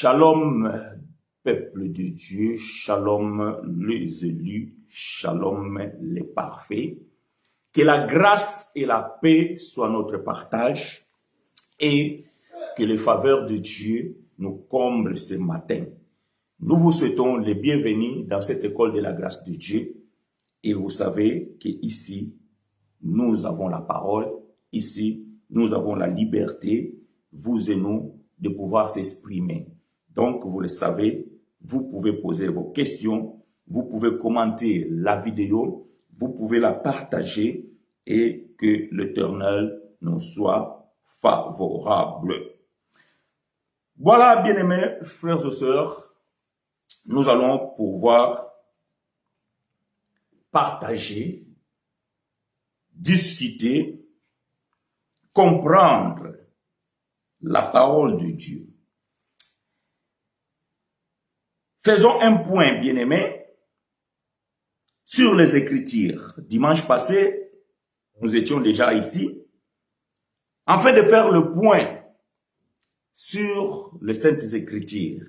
Shalom, peuple de Dieu, shalom les élus, shalom les parfaits. Que la grâce et la paix soient notre partage et que les faveurs de Dieu nous comblent ce matin. Nous vous souhaitons les bienvenus dans cette école de la grâce de Dieu. Et vous savez qu'ici, nous avons la parole, ici, nous avons la liberté, vous et nous, de pouvoir s'exprimer. Donc, vous le savez, vous pouvez poser vos questions, vous pouvez commenter la vidéo, vous pouvez la partager et que l'Éternel nous soit favorable. Voilà, bien-aimés frères et sœurs, nous allons pouvoir partager, discuter, comprendre la parole de Dieu. Faisons un point, bien-aimés, sur les Écritures. Dimanche passé, nous étions déjà ici, afin de faire le point sur les Saintes Écritures.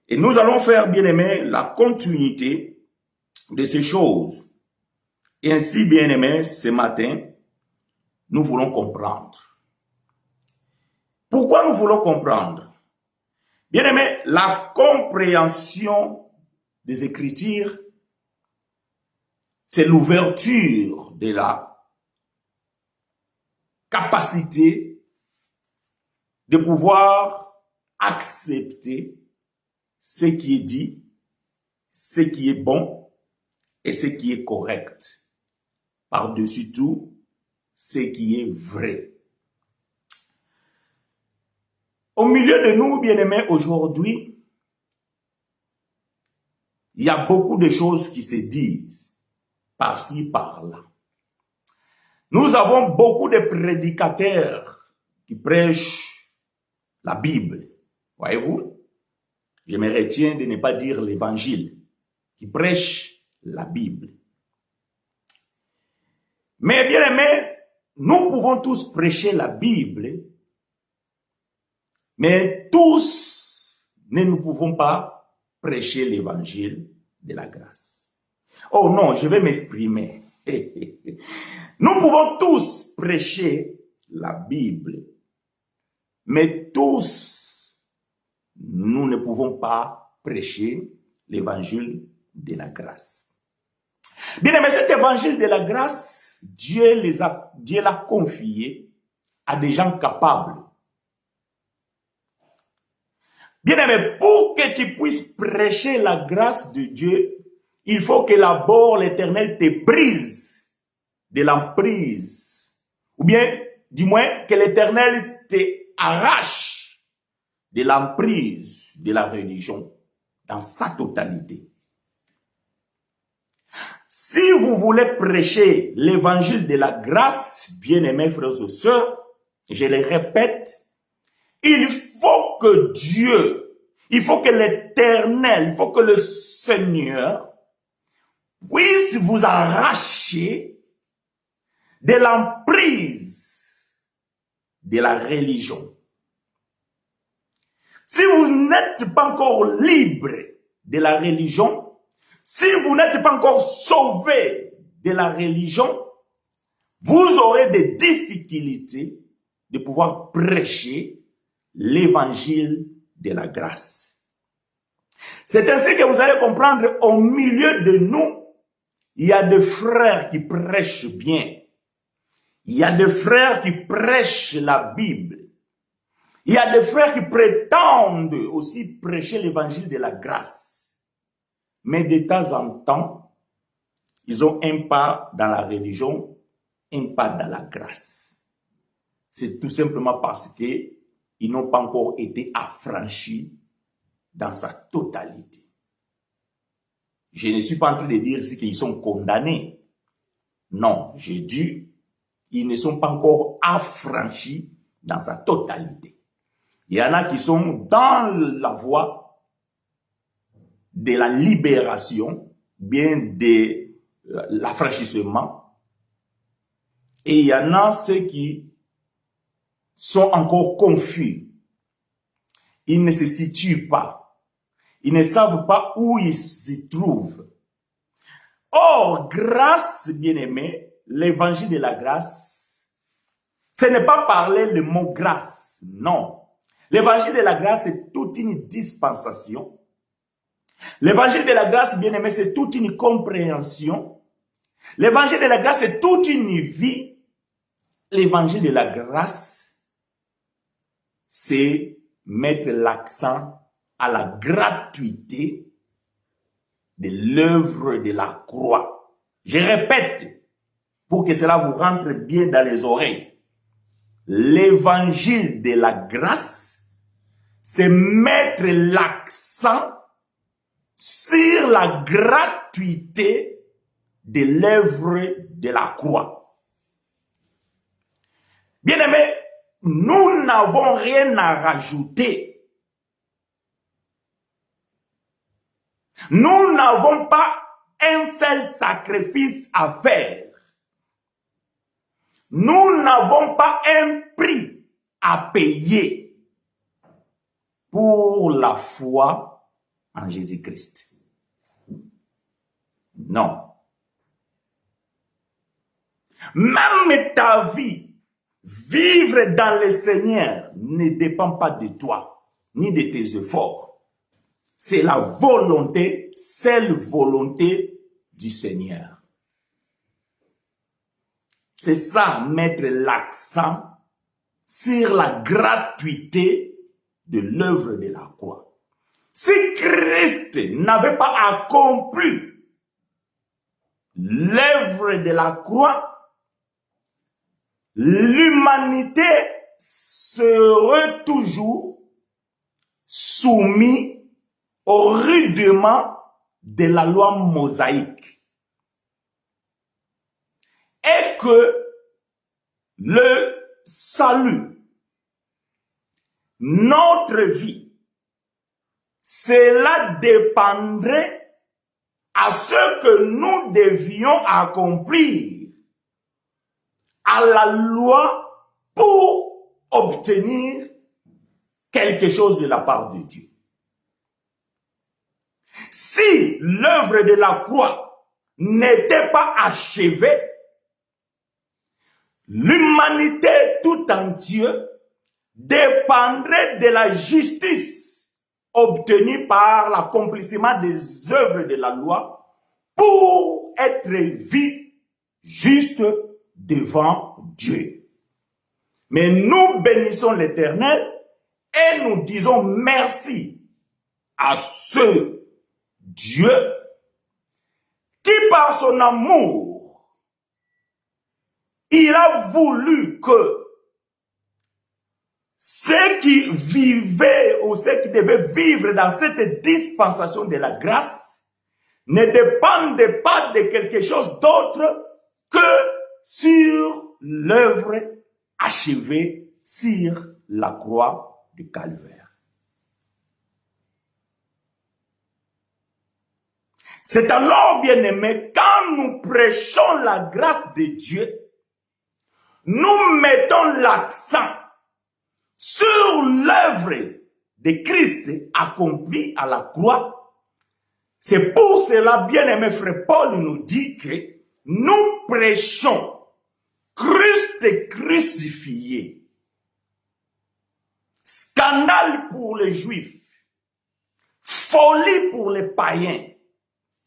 Et nous allons faire, bien-aimés, la continuité de ces choses. Et ainsi, bien-aimés, ce matin, nous voulons comprendre. Pourquoi nous voulons comprendre? Bien-aimés, la compréhension des Écritures, c'est l'ouverture de la capacité de pouvoir accepter ce qui est dit, ce qui est bon et ce qui est correct. Par-dessus tout, ce qui est vrai. Au milieu de nous, bien-aimés, aujourd'hui, il y a beaucoup de choses qui se disent, par-ci, par-là. Nous avons beaucoup de prédicateurs qui prêchent la Bible. Voyez-vous? Je me retiens de ne pas dire l'évangile, qui prêchent la Bible. Mais bien-aimés, nous pouvons tous prêcher la Bible, mais tous ne nous pouvons pas prêcher l'évangile de la grâce. Oh non, je vais m'exprimer. Nous pouvons tous prêcher la Bible, mais tous, nous ne pouvons pas prêcher l'évangile de la grâce. Bien aimé, cet évangile de la Grâce, Dieu l'a confié à des gens capables. Bien aimé, pour que tu puisses prêcher la grâce de Dieu, il faut que d'abord l'Éternel te brise de l'emprise. Ou bien, du moins, que l'Éternel te arrache de l'emprise de la religion dans sa totalité. Si vous voulez prêcher l'évangile de la grâce, bien-aimés frères et sœurs, je le répète, il faut que Dieu, il faut que l'Éternel, il faut que le Seigneur puisse vous arracher de l'emprise de la religion. Si vous n'êtes pas encore libre de la religion, si vous n'êtes pas encore sauvé de la religion, vous aurez des difficultés de pouvoir prêcher l'évangile de la grâce. C'est ainsi que vous allez comprendre, au milieu de nous, il y a des frères qui prêchent bien. Il y a des frères qui prêchent la Bible. Il y a des frères qui prétendent aussi prêcher l'évangile de la grâce. Mais de temps en temps, ils ont un pas dans la religion, un pas dans la grâce. C'est tout simplement parce qu'ils n'ont pas encore été affranchis dans sa totalité. Je ne suis pas en train de dire ici qu'ils sont condamnés. Non, j'ai dit, ils ne sont pas encore affranchis dans sa totalité. Il y en a qui sont dans la voie de la libération, bien de l'affranchissement. Et il y en a ceux qui sont encore confus. Ils ne se situent pas. Ils ne savent pas où ils se trouvent. Or, grâce, bien-aimé, l'évangile de la grâce, ce n'est pas parler le mot grâce, non. L'évangile de la grâce, c'est toute une dispensation. L'évangile de la grâce, bien-aimé, c'est toute une compréhension. L'évangile de la grâce, c'est toute une vie. L'évangile de la grâce, c'est mettre l'accent à la gratuité de l'œuvre de la croix. Je répète, pour que cela vous rentre bien dans les oreilles. L'évangile de la grâce, c'est mettre l'accent sur la gratuité de l'œuvre de la croix. Bien-aimés, nous n'avons rien à rajouter. Nous n'avons pas un seul sacrifice à faire. Nous n'avons pas un prix à payer pour la foi en Jésus-Christ. Non. Même ta vie, vivre dans le Seigneur ne dépend pas de toi, ni de tes efforts. C'est la volonté, seule volonté du Seigneur. C'est ça, mettre l'accent sur la gratuité de l'œuvre de la croix. Si Christ n'avait pas accompli l'œuvre de la croix, l'humanité serait toujours soumise au rudement de la loi mosaïque. Et que le salut, notre vie, cela dépendrait à ce que nous devions accomplir à la loi pour obtenir quelque chose de la part de Dieu. Si l'œuvre de la croix n'était pas achevée, l'humanité tout entière dépendrait de la justice obtenue par l'accomplissement des œuvres de la loi pour être vue juste devant Dieu. Mais nous bénissons l'Éternel et nous disons merci à ce Dieu qui par son amour, il a voulu que ceux qui vivaient ou ceux qui devaient vivre dans cette dispensation de la grâce ne dépendent pas de quelque chose d'autre que sur l'œuvre achevée sur la croix du Calvaire. C'est alors, bien-aimés, quand nous prêchons la grâce de Dieu, nous mettons l'accent sur l'œuvre de Christ accomplie à la croix. C'est pour cela, bien-aimé frère Paul nous dit que nous prêchons Christ crucifié. Scandale pour les Juifs, folie pour les païens,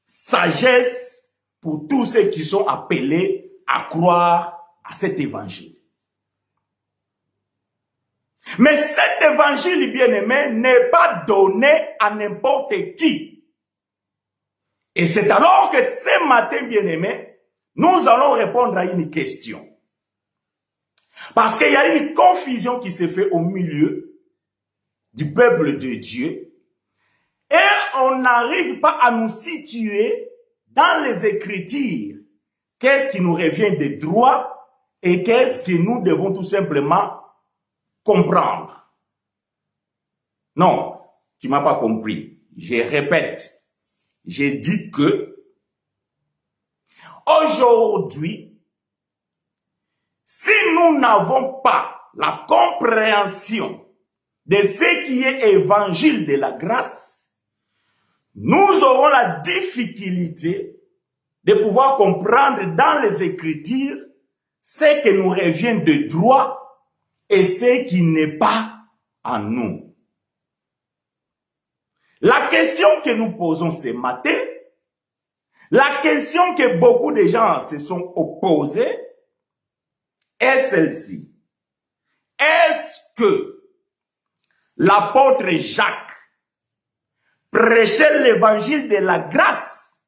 sagesse pour tous ceux qui sont appelés à croire à cet évangile. Mais cet évangile, bien-aimé, n'est pas donné à n'importe qui. Et c'est alors que ce matin, bien-aimé, nous allons répondre à une question. Parce qu'il y a une confusion qui se fait au milieu du peuple de Dieu. Et on n'arrive pas à nous situer dans les Écritures. Qu'est-ce qui nous revient de droit et qu'est-ce que nous devons tout simplement comprendre. Non, tu ne m'as pas compris. Je répète. J'ai dit que aujourd'hui, si nous n'avons pas la compréhension de ce qui est évangile de la grâce, nous aurons la difficulté de pouvoir comprendre dans les Écritures ce qui nous revient de droit et ce qui n'est pas en nous. La question que nous posons ce matin, la question que beaucoup de gens se sont opposés est celle-ci. Est-ce que l'apôtre Jacques prêchait l'évangile de la grâce?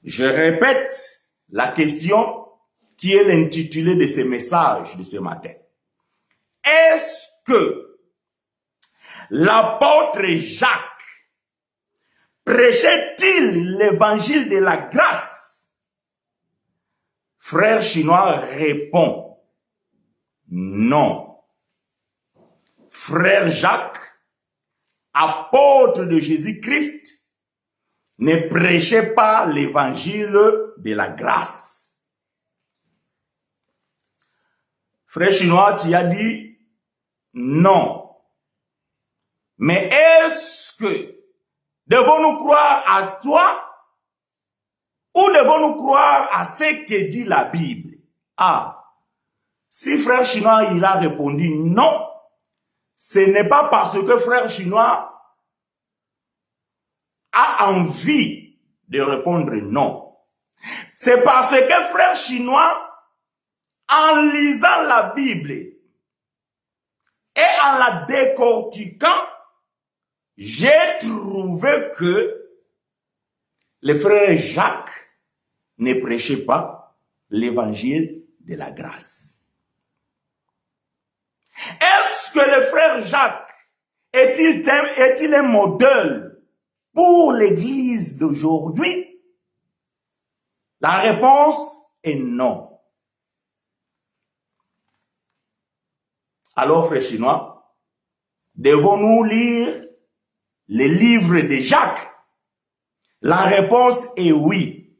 Je répète la question qui est l'intitulé de ce message de ce matin. Est-ce que l'apôtre Jacques prêchait-il l'évangile de la grâce? Frère chinois répond non. Frère Jacques, apôtre de Jésus-Christ, ne prêchait pas l'évangile de la grâce. Frère chinois, tu as dit non. Mais est-ce que devons-nous croire à toi ou devons-nous croire à ce que dit la Bible? Ah, si frère chinois il a répondu non, ce n'est pas parce que frère chinois a envie de répondre non. C'est parce que frère chinois, en lisant la Bible et en la décortiquant, j'ai trouvé que le frère Jacques ne prêchait pas l'évangile de la grâce. Est-ce que le frère Jacques est-il un modèle pour l'Église d'aujourd'hui? La réponse est non. Alors, frères chinois, devons-nous lire les livres de Jacques? La réponse est oui.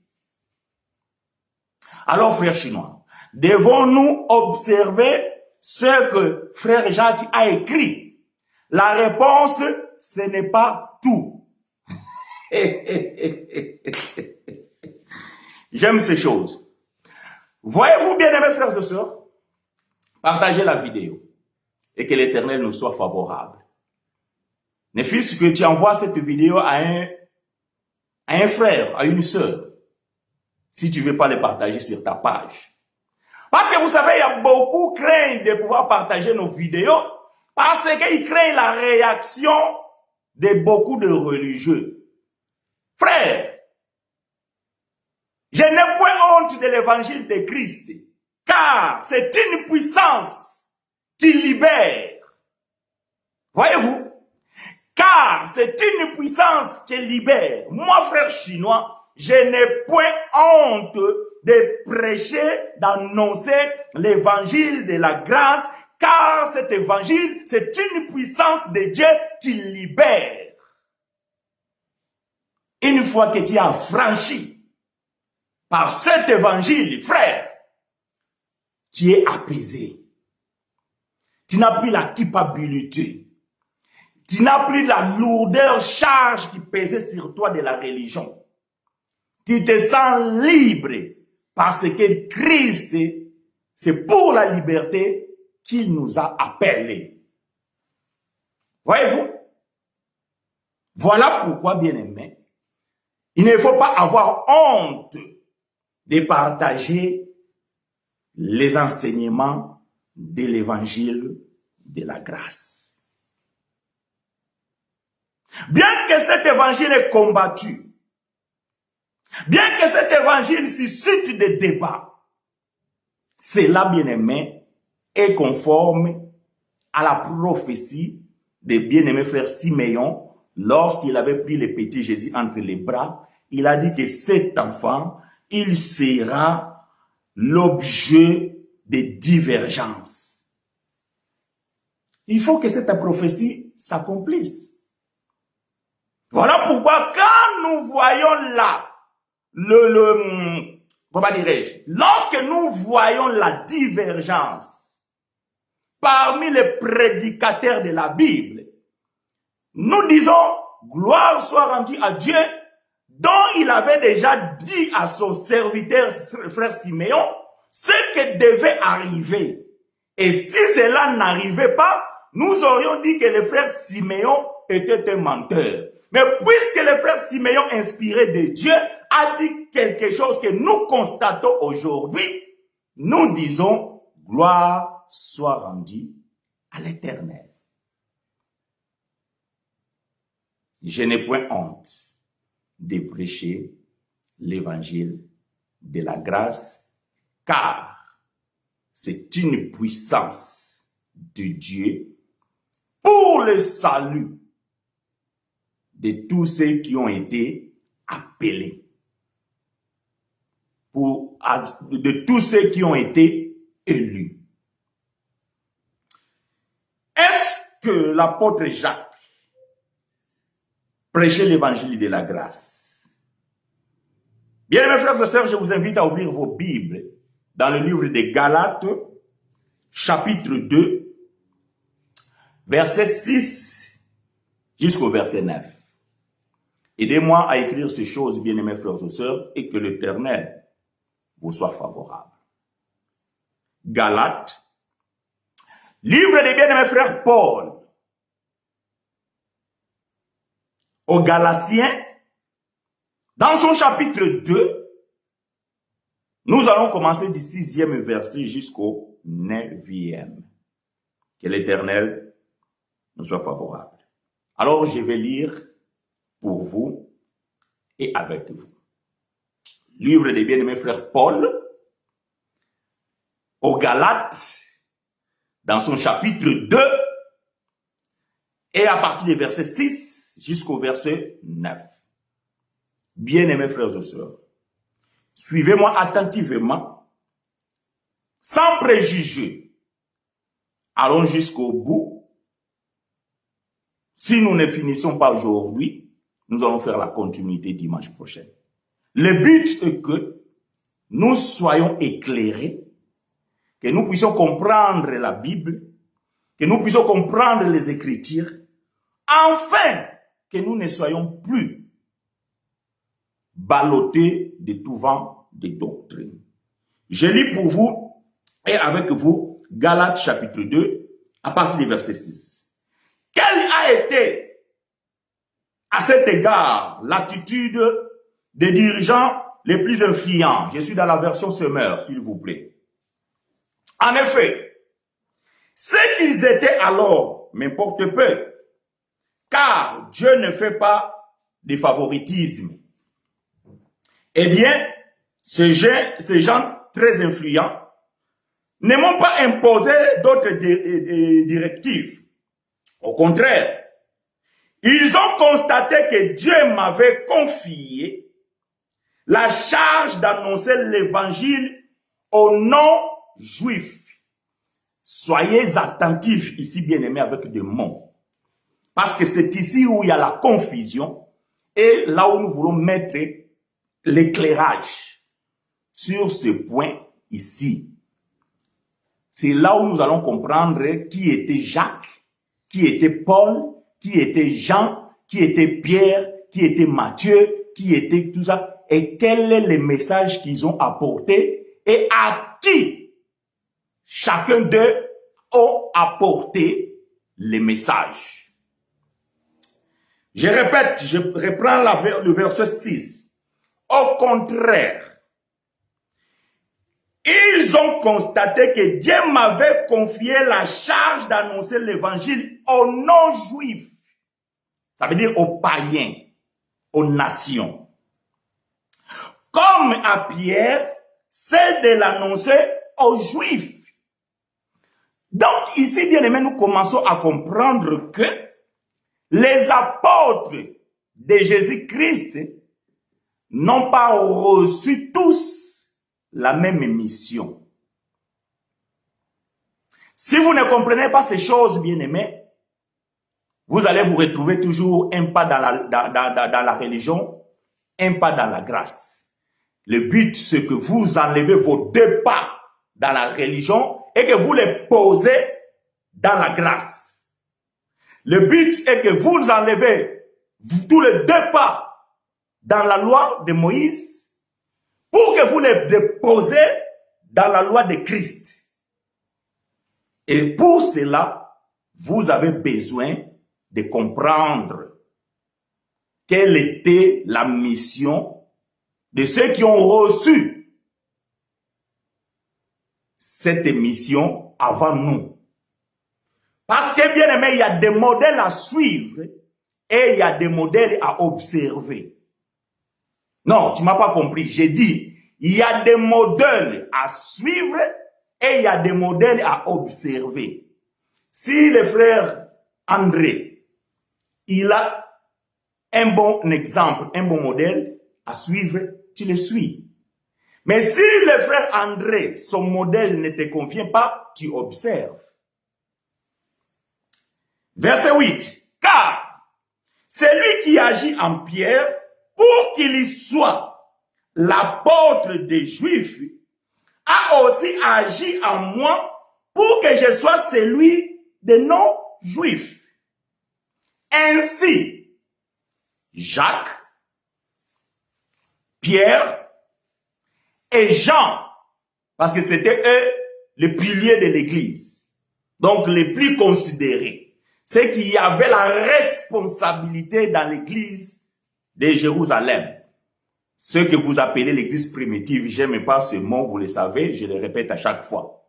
Alors, frères chinois, devons-nous observer ce que frère Jacques a écrit? La réponse, ce n'est pas tout. J'aime ces choses. Voyez-vous, bien-aimés frères et sœurs, partagez la vidéo et que l'Éternel nous soit favorable. Ne fût-ce que tu envoies cette vidéo à un frère, à une sœur, si tu ne veux pas le partager sur ta page. Parce que vous savez, il y a beaucoup qui craignent de pouvoir partager nos vidéos parce qu'ils craignent la réaction de beaucoup de religieux. Frère, je n'ai point honte de l'évangile de Christ, car c'est une puissance qui libère. Voyez-vous? Car c'est une puissance qui libère. Moi, frère chinois, je n'ai point honte de prêcher, d'annoncer l'évangile de la grâce, car cet évangile, c'est une puissance de Dieu qui libère. Une fois que tu as franchi par cet évangile, frère, tu es apaisé. Tu n'as plus la culpabilité. Tu n'as plus la lourdeur charge qui pesait sur toi de la religion. Tu te sens libre parce que Christ, c'est pour la liberté qu'il nous a appelés. Voyez-vous? Voilà pourquoi, bien-aimés, il ne faut pas avoir honte de partager les enseignements de l'évangile de la grâce. Bien que cet évangile est combattu, bien que cet évangile suscite des débats, cela, bien-aimé, est conforme à la prophétie des bien-aimés frères Siméon lorsqu'il avait pris le petit Jésus entre les bras. Il a dit que cet enfant, il sera l'objet de divergences. Il faut que cette prophétie s'accomplisse. Voilà pourquoi quand nous voyons là comment dirais-je, lorsque nous voyons la divergence parmi les prédicateurs de la Bible, nous disons, gloire soit rendue à Dieu, dont il avait déjà dit à son serviteur, frère Siméon, ce qui devait arriver. Et si cela n'arrivait pas, nous aurions dit que le frère Siméon était un menteur. Mais puisque le frère Siméon, inspiré de Dieu, a dit quelque chose que nous constatons aujourd'hui, nous disons, gloire soit rendue à l'Éternel. Je n'ai point honte de prêcher l'évangile de la grâce, car c'est une puissance de Dieu pour le salut de tous ceux qui ont été appelés, de tous ceux qui ont été élus. Est-ce que l'apôtre Jacques prêchait l'évangile de la grâce? Bien, mes frères et sœurs, je vous invite à ouvrir vos Bibles dans le livre des Galates, chapitre 2, verset 6 jusqu'au verset 9. Aidez-moi à écrire ces choses, bien-aimés frères et sœurs, et que l'Éternel vous soit favorable. Galates, livre des bien-aimés frères Paul aux Galatiens, dans son chapitre 2, nous allons commencer du 6e verset jusqu'au 9e. Que l'Éternel nous soit favorable. Alors je vais lire pour vous et avec vous. Livre des bien-aimés frères Paul aux Galates, dans son chapitre 2, et à partir du verset 6 jusqu'au verset 9. Bien-aimés frères et sœurs, suivez-moi attentivement, sans préjugés. Allons jusqu'au bout. Si nous ne finissons pas aujourd'hui, nous allons faire la continuité dimanche prochain. Le but est que nous soyons éclairés, que nous puissions comprendre la Bible, que nous puissions comprendre les Écritures, afin que nous ne soyons plus ballottés de tout vent de doctrine. Je lis pour vous et avec vous Galates chapitre 2 à partir du verset 6. Quelle a été à cet égard l'attitude des dirigeants les plus influents? Je suis dans la version Semeur, s'il vous plaît. En effet, ce qu'ils étaient alors m'importe peu, car Dieu ne fait pas de favoritisme. Eh bien, ces gens très influents ne m'ont pas imposé d'autres directives. Au contraire, ils ont constaté que Dieu m'avait confié la charge d'annoncer l'évangile aux non-juifs. Soyez attentifs ici, bien-aimés, avec des mots. Parce que c'est ici où il y a la confusion et là où nous voulons mettre l'éclairage sur ce point ici. C'est là où nous allons comprendre qui était Jacques, qui était Paul, qui était Jean, qui était Pierre, qui était Matthieu, qui était tout ça, et quel est le message qu'ils ont apporté et à qui chacun d'eux ont apporté le message. Je répète, je reprends le verset 6. Au contraire, ils ont constaté que Dieu m'avait confié la charge d'annoncer l'évangile aux non-juifs. Ça veut dire aux païens, aux nations. Comme à Pierre, c'est de l'annoncer aux juifs. Donc ici, bien aimé, nous commençons à comprendre que les apôtres de Jésus-Christ n'ont pas reçu tous la même mission. Si vous ne comprenez pas ces choses, bien aimés, vous allez vous retrouver toujours un pas dans la religion, un pas dans la grâce. Le but, c'est que vous enlevez vos 2 pas dans la religion et que vous les posez dans la grâce. Le but est que vous enlevez tous les 2 pas dans la loi de Moïse pour que vous les déposez dans la loi de Christ. Et pour cela, vous avez besoin de comprendre quelle était la mission de ceux qui ont reçu cette mission avant nous. Parce que, bien aimé, il y a des modèles à suivre et il y a des modèles à observer. Non, tu ne m'as pas compris. J'ai dit, il y a des modèles à suivre et il y a des modèles à observer. Si le frère André, il a un bon exemple, un bon modèle à suivre, tu le suis. Mais si le frère André, son modèle ne te convient pas, tu observes. Verset 8. Car celui qui agit en Pierre, pour qu'il y soit l'apôtre des Juifs, a aussi agi en moi pour que je sois celui des non-juifs. Ainsi, Jacques, Pierre et Jean, parce que c'était eux les piliers de l'Église, donc les plus considérés, c'est qu'il y avait la responsabilité dans l'Église de Jérusalem. Ce que vous appelez l'Église primitive, j'aime pas ce mot, vous le savez, je le répète à chaque fois.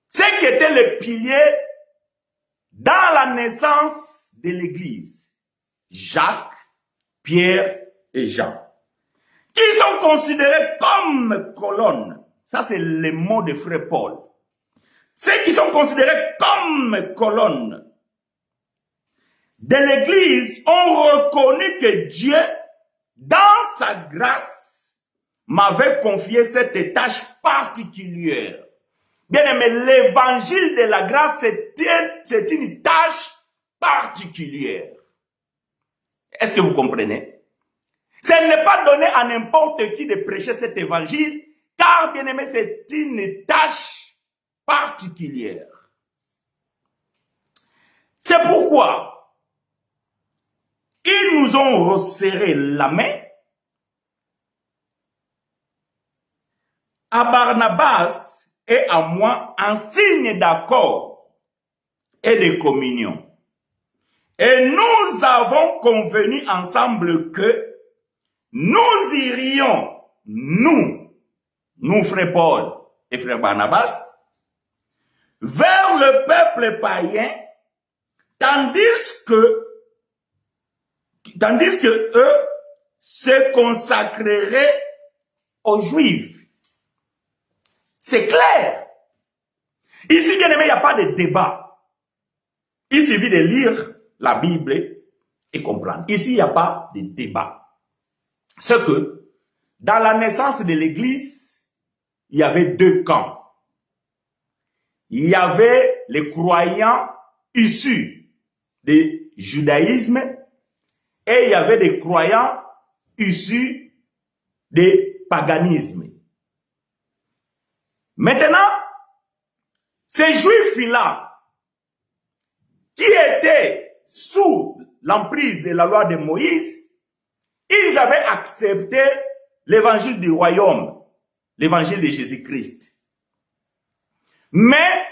Ce qui était le pilier dans la naissance de l'Église, Jacques, Pierre et Jean, qui sont considérés comme colonnes. Ça, c'est le mot de frère Paul. Ceux qui sont considérés comme colonnes de l'Église ont reconnu que Dieu, dans sa grâce, m'avait confié cette tâche particulière. Bien aimé, l'évangile de la grâce, c'est une tâche particulière. Est-ce que vous comprenez? Ce n'est pas donné à n'importe qui de prêcher cet évangile, car, bien aimé, c'est une tâche particulière. C'est pourquoi ils nous ont resserré la main à Barnabas et à moi en signe d'accord et de communion. Et nous avons convenu ensemble que nous irions, nous frère Paul et frère Barnabas, vers le peuple païen, tandis que eux se consacreraient aux Juifs. C'est clair. Ici, bien aimé, il n'y a pas de débat. Il suffit de lire la Bible et comprendre. Ici, il n'y a pas de débat. C'est que, dans la naissance de l'Église, il y avait 2 camps. Il y avait les croyants issus du judaïsme et il y avait des croyants issus du paganisme. Maintenant, ces juifs-là, qui étaient sous l'emprise de la loi de Moïse, ils avaient accepté l'évangile du royaume, l'évangile de Jésus-Christ. Mais,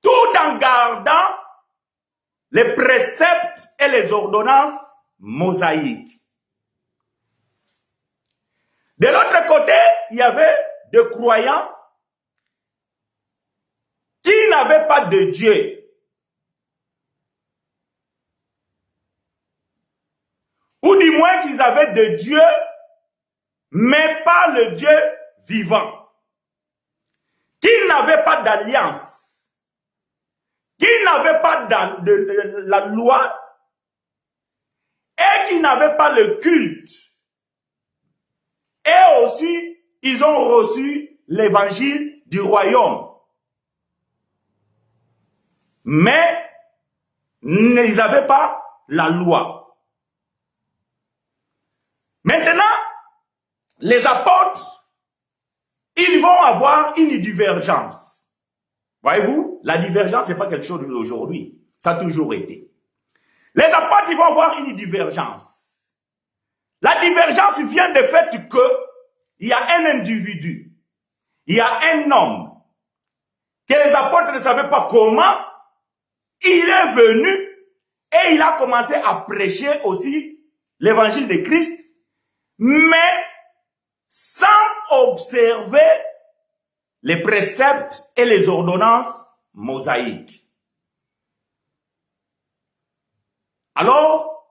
tout en gardant les préceptes et les ordonnances mosaïques. De l'autre côté, il y avait des croyants qui n'avaient pas de Dieu. Ou du moins qu'ils avaient de Dieu, mais pas le Dieu vivant. Qu'ils n'avaient pas d'alliance. Qu'ils n'avaient pas de la loi et qu'ils n'avaient pas le culte. Et aussi, ils ont reçu l'évangile du royaume. Mais, ils n'avaient pas la loi. Maintenant, les apôtres, ils vont avoir une divergence. Voyez-vous, la divergence, c'est pas quelque chose d'aujourd'hui. Ça a toujours été. Les apôtres, ils vont avoir une divergence. La divergence vient du fait qu'il y a un individu, il y a un homme, que les apôtres ne savaient pas comment, il est venu et il a commencé à prêcher aussi l'évangile de Christ, mais sans observer les préceptes et les ordonnances mosaïques. Alors,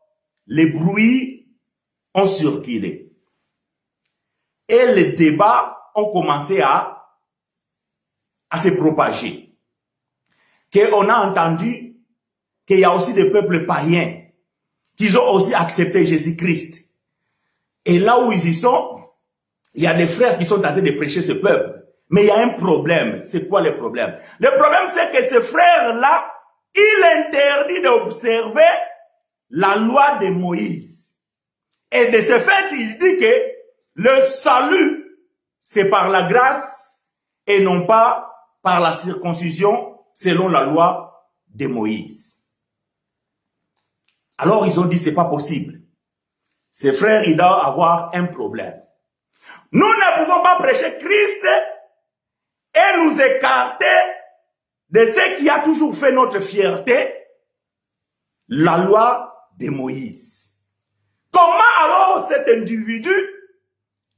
les bruits ont circulé et les débats ont commencé à se propager. Qu'on a entendu qu'il y a aussi des peuples païens qui ont aussi accepté Jésus-Christ. Et là où ils y sont, il y a des frères qui sont en train de prêcher ce peuple. Mais il y a un problème. C'est quoi le problème? Le problème, c'est que ces frères-là, il interdit d'observer la loi de Moïse. Et de ce fait, il dit que le salut, c'est par la grâce et non pas par la circoncision selon la loi de Moïse. Alors, ils ont dit, c'est pas possible. Ces frères, ils doivent avoir un problème. Nous ne pouvons pas prêcher Christ et nous écarter de ce qui a toujours fait notre fierté, la loi de Moïse. Comment alors cet individu,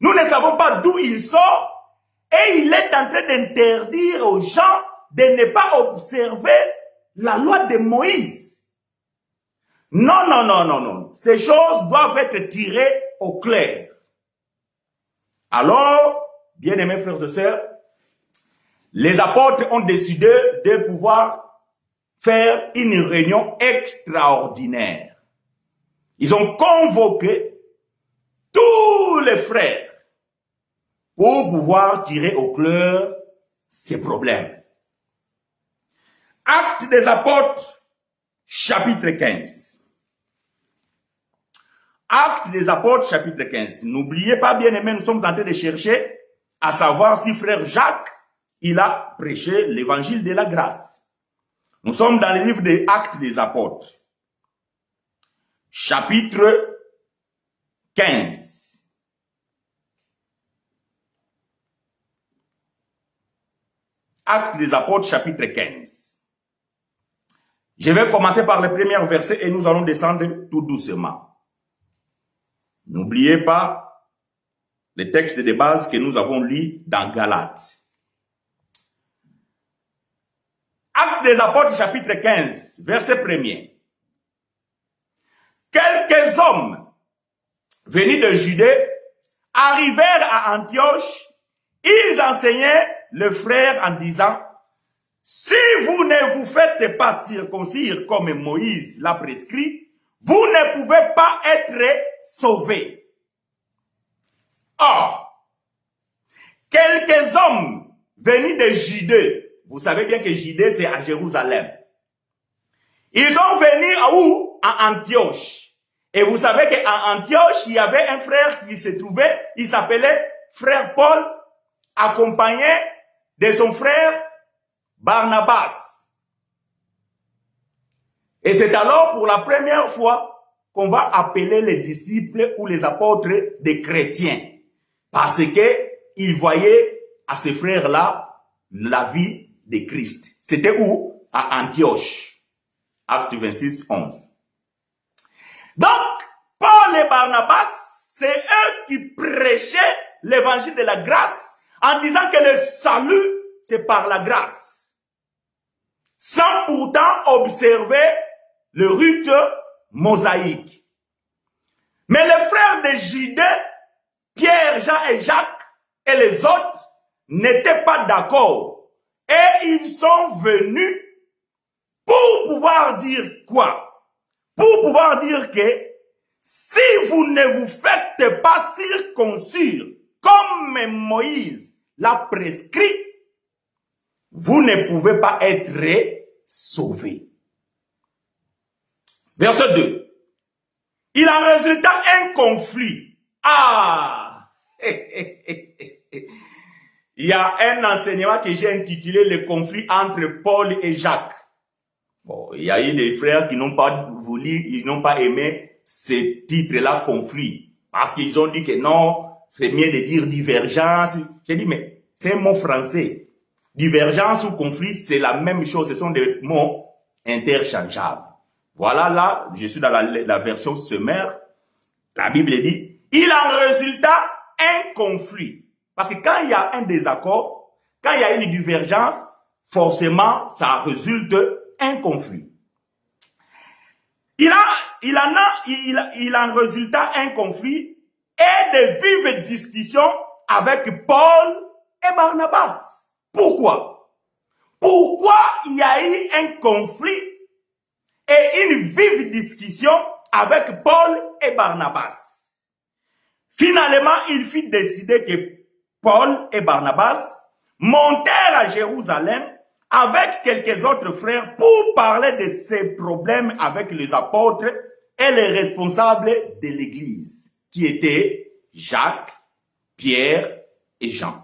nous ne savons pas d'où il sort et il est en train d'interdire aux gens de ne pas observer la loi de Moïse? Non, non, non, non, non. Ces choses doivent être tirées au clair. Alors, bien-aimés frères et sœurs, les apôtres ont décidé de pouvoir faire une réunion extraordinaire. Ils ont convoqué tous les frères pour pouvoir tirer au clair ces problèmes. Actes des apôtres, chapitre 15. Actes des apôtres, chapitre 15. N'oubliez pas, bien aimé, nous sommes en train de chercher à savoir si frère Jacques, il a prêché l'évangile de la grâce. Nous sommes dans le livre des Actes des apôtres. Chapitre 15. Actes des apôtres, chapitre 15. Je vais commencer par le premier verset et nous allons descendre tout doucement. N'oubliez pas les textes de base que nous avons lus dans Galates. Actes des apôtres, chapitre 15, verset 1er. Quelques hommes venus de Judée arrivèrent à Antioche. Ils enseignaient le frère en disant, si vous ne vous faites pas circoncire comme Moïse l'a prescrit, vous ne pouvez pas être sauvés. Or, quelques hommes venus de Judée, vous savez bien que Judée c'est à Jérusalem, ils sont venus à où? À Antioche. Et vous savez qu'à Antioche, il y avait un frère qui se trouvait, il s'appelait frère Paul, accompagné de son frère Barnabas. Et c'est alors pour la première fois qu'on va appeler les disciples ou les apôtres des chrétiens. Parce que ils voyaient à ces frères-là la vie de Christ. C'était où? À Antioche. Acte 26, 11. Donc, Paul et Barnabas, c'est eux qui prêchaient l'évangile de la grâce en disant que le salut, c'est par la grâce. Sans pourtant observer le rite mosaïque. Mais les frères de Judée, Pierre, Jean et Jacques et les autres n'étaient pas d'accord. Et ils sont venus pour pouvoir dire quoi? Pour pouvoir dire que si vous ne vous faites pas circoncire comme Moïse l'a prescrit, vous ne pouvez pas être sauvés. Verset 2. Il en résulta un conflit Ah! Il y a un enseignement que j'ai intitulé le conflit entre Paul et Jacques. Bon, il y a eu des frères qui n'ont pas voulu, ils n'ont pas aimé ce titre-là, conflit. Parce qu'ils ont dit que non, c'est mieux de dire divergence. J'ai dit, mais c'est un mot français. Divergence ou conflit, c'est la même chose. Ce sont des mots interchangeables. Voilà, là, je suis dans la version sommaire. La Bible dit, il en résulta un conflit. Parce que quand il y a un désaccord, quand il y a une divergence, forcément, ça résulte un conflit. Il en résulta un conflit et de vives discussions avec Paul et Barnabas. Pourquoi? Pourquoi il y a eu un conflit et une vive discussion avec Paul et Barnabas? Finalement, il fut décidé que Paul et Barnabas montèrent à Jérusalem avec quelques autres frères pour parler de ces problèmes avec les apôtres et les responsables de l'église, qui étaient Jacques, Pierre et Jean.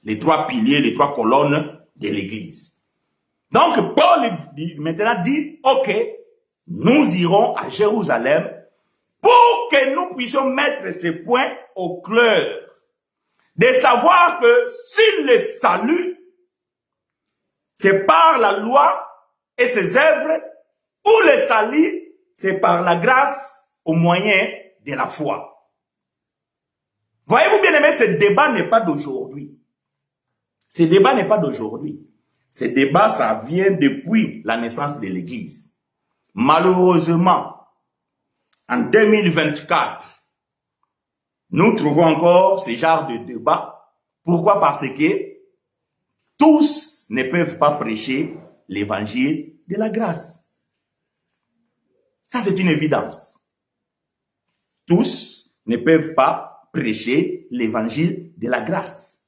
Les trois piliers, les trois colonnes de l'église. Donc, Paul maintenant dit, ok, nous irons à Jérusalem pour que nous puissions mettre ces points au clair. De savoir que si le salut, c'est par la loi et ses œuvres, ou le salut, c'est par la grâce au moyen de la foi. Voyez-vous bien aimé, ce débat n'est pas d'aujourd'hui. Ce débat n'est pas d'aujourd'hui. Ce débat, ça vient depuis la naissance de l'Église. Malheureusement, en 2024, nous trouvons encore ce genre de débat. Pourquoi? Parce que tous ne peuvent pas prêcher l'évangile de la grâce. Ça, c'est une évidence. Tous ne peuvent pas prêcher l'évangile de la grâce.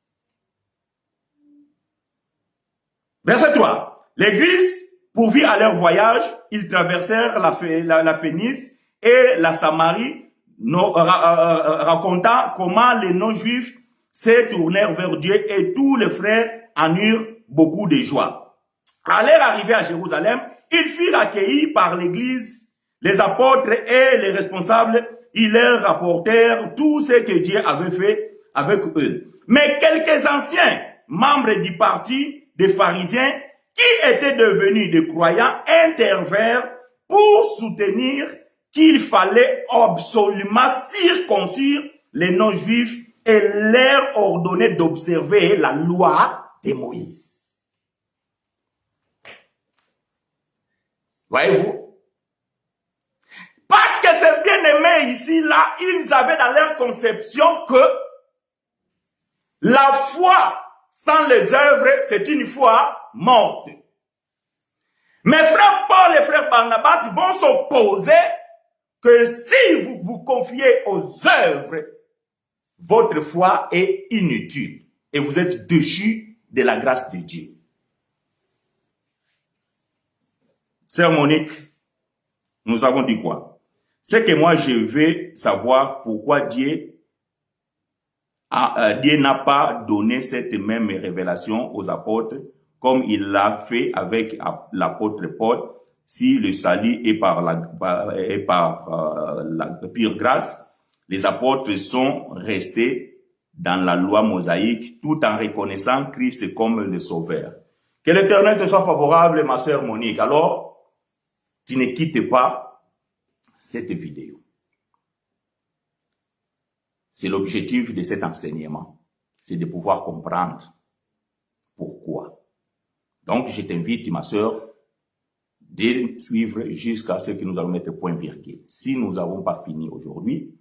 Verset 3. L'Église pourvit à leur voyage, ils traversèrent la Phénice et la Samarie, racontant comment les non-juifs se tournèrent vers Dieu et tous les frères en eurent beaucoup de joie. À leur arrivée à Jérusalem, ils furent accueillis par l'Église, les apôtres et les responsables. Ils leur rapportèrent tout ce que Dieu avait fait avec eux. Mais quelques anciens membres du parti des pharisiens qui étaient devenus des croyants intervinrent pour soutenir qu'il fallait absolument circoncire les non-juifs et leur ordonner d'observer la loi de Moïse. Voyez-vous? Parce que c'est bien aimé ici, là, ils avaient dans leur conception que la foi sans les œuvres, c'est une foi morte. Mes frères Paul et frères Barnabas vont s'opposer que si vous vous confiez aux œuvres, votre foi est inutile et vous êtes déchus de la grâce de Dieu. Sœur Monique, nous avons dit quoi? C'est que moi je veux savoir pourquoi Dieu n'a pas donné cette même révélation aux apôtres comme il l'a fait avec l'apôtre Paul. Si le salut est par la pure grâce, les apôtres sont restés dans la loi mosaïque tout en reconnaissant Christ comme le Sauveur. Que l'Éternel te soit favorable, ma sœur Monique. Alors, tu ne quittes pas cette vidéo. C'est l'objectif de cet enseignement. C'est de pouvoir comprendre pourquoi. Donc, je t'invite, ma sœur, de suivre jusqu'à ce que nous allons mettre point virgule. Si nous n'avons pas fini aujourd'hui,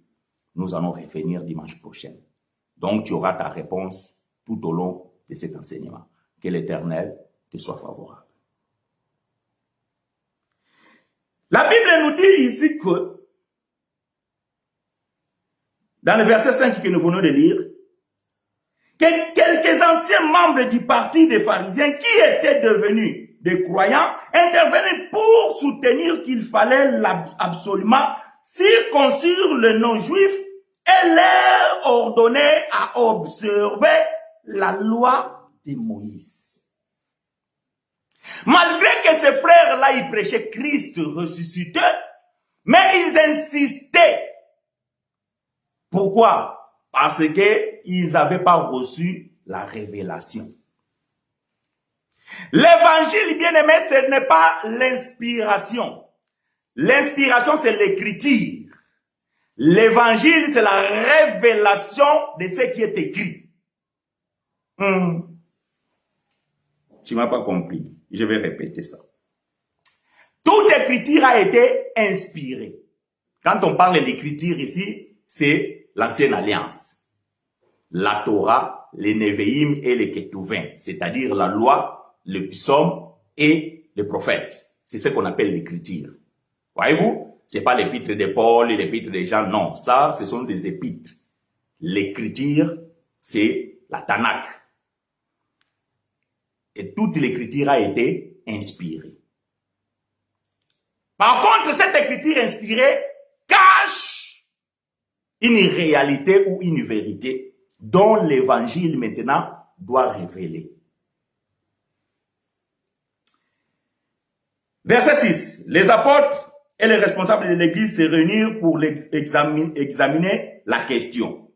nous allons revenir dimanche prochain. Donc, tu auras ta réponse tout au long de cet enseignement. Que l'Éternel te soit favorable. La Bible nous dit ici que dans le verset 5 que nous venons de lire, que quelques anciens membres du parti des pharisiens qui étaient devenus des croyants intervenaient pour soutenir qu'il fallait absolument circoncire le non-juif et leur ordonnait à observer la loi de Moïse. Malgré que ces frères-là, ils prêchaient Christ ressuscité, mais ils insistaient. Pourquoi? Parce qu'ils n'avaient pas reçu la révélation. L'évangile, bien aimé, ce n'est pas l'inspiration. L'inspiration, c'est l'écriture. L'évangile, c'est la révélation de ce qui est écrit. Tu m'as pas compris. Je vais répéter ça. Toute écriture a été inspirée. Quand on parle d'écriture ici, c'est l'ancienne alliance. La Torah, les Nevi'im et les Ketuvim, c'est-à-dire la loi, le psaume et les prophètes. C'est ce qu'on appelle l'écriture. Voyez-vous, c'est pas l'épître de Paul et l'épître de Jean, non. Ça, ce sont des épîtres. L'écriture, c'est la Tanakh. Et toute l'écriture a été inspirée. Par contre, cette écriture inspirée cache une réalité ou une vérité dont l'évangile maintenant doit révéler. Verset 6. Les apôtres et les responsables de l'église se réunirent pour examiner la question.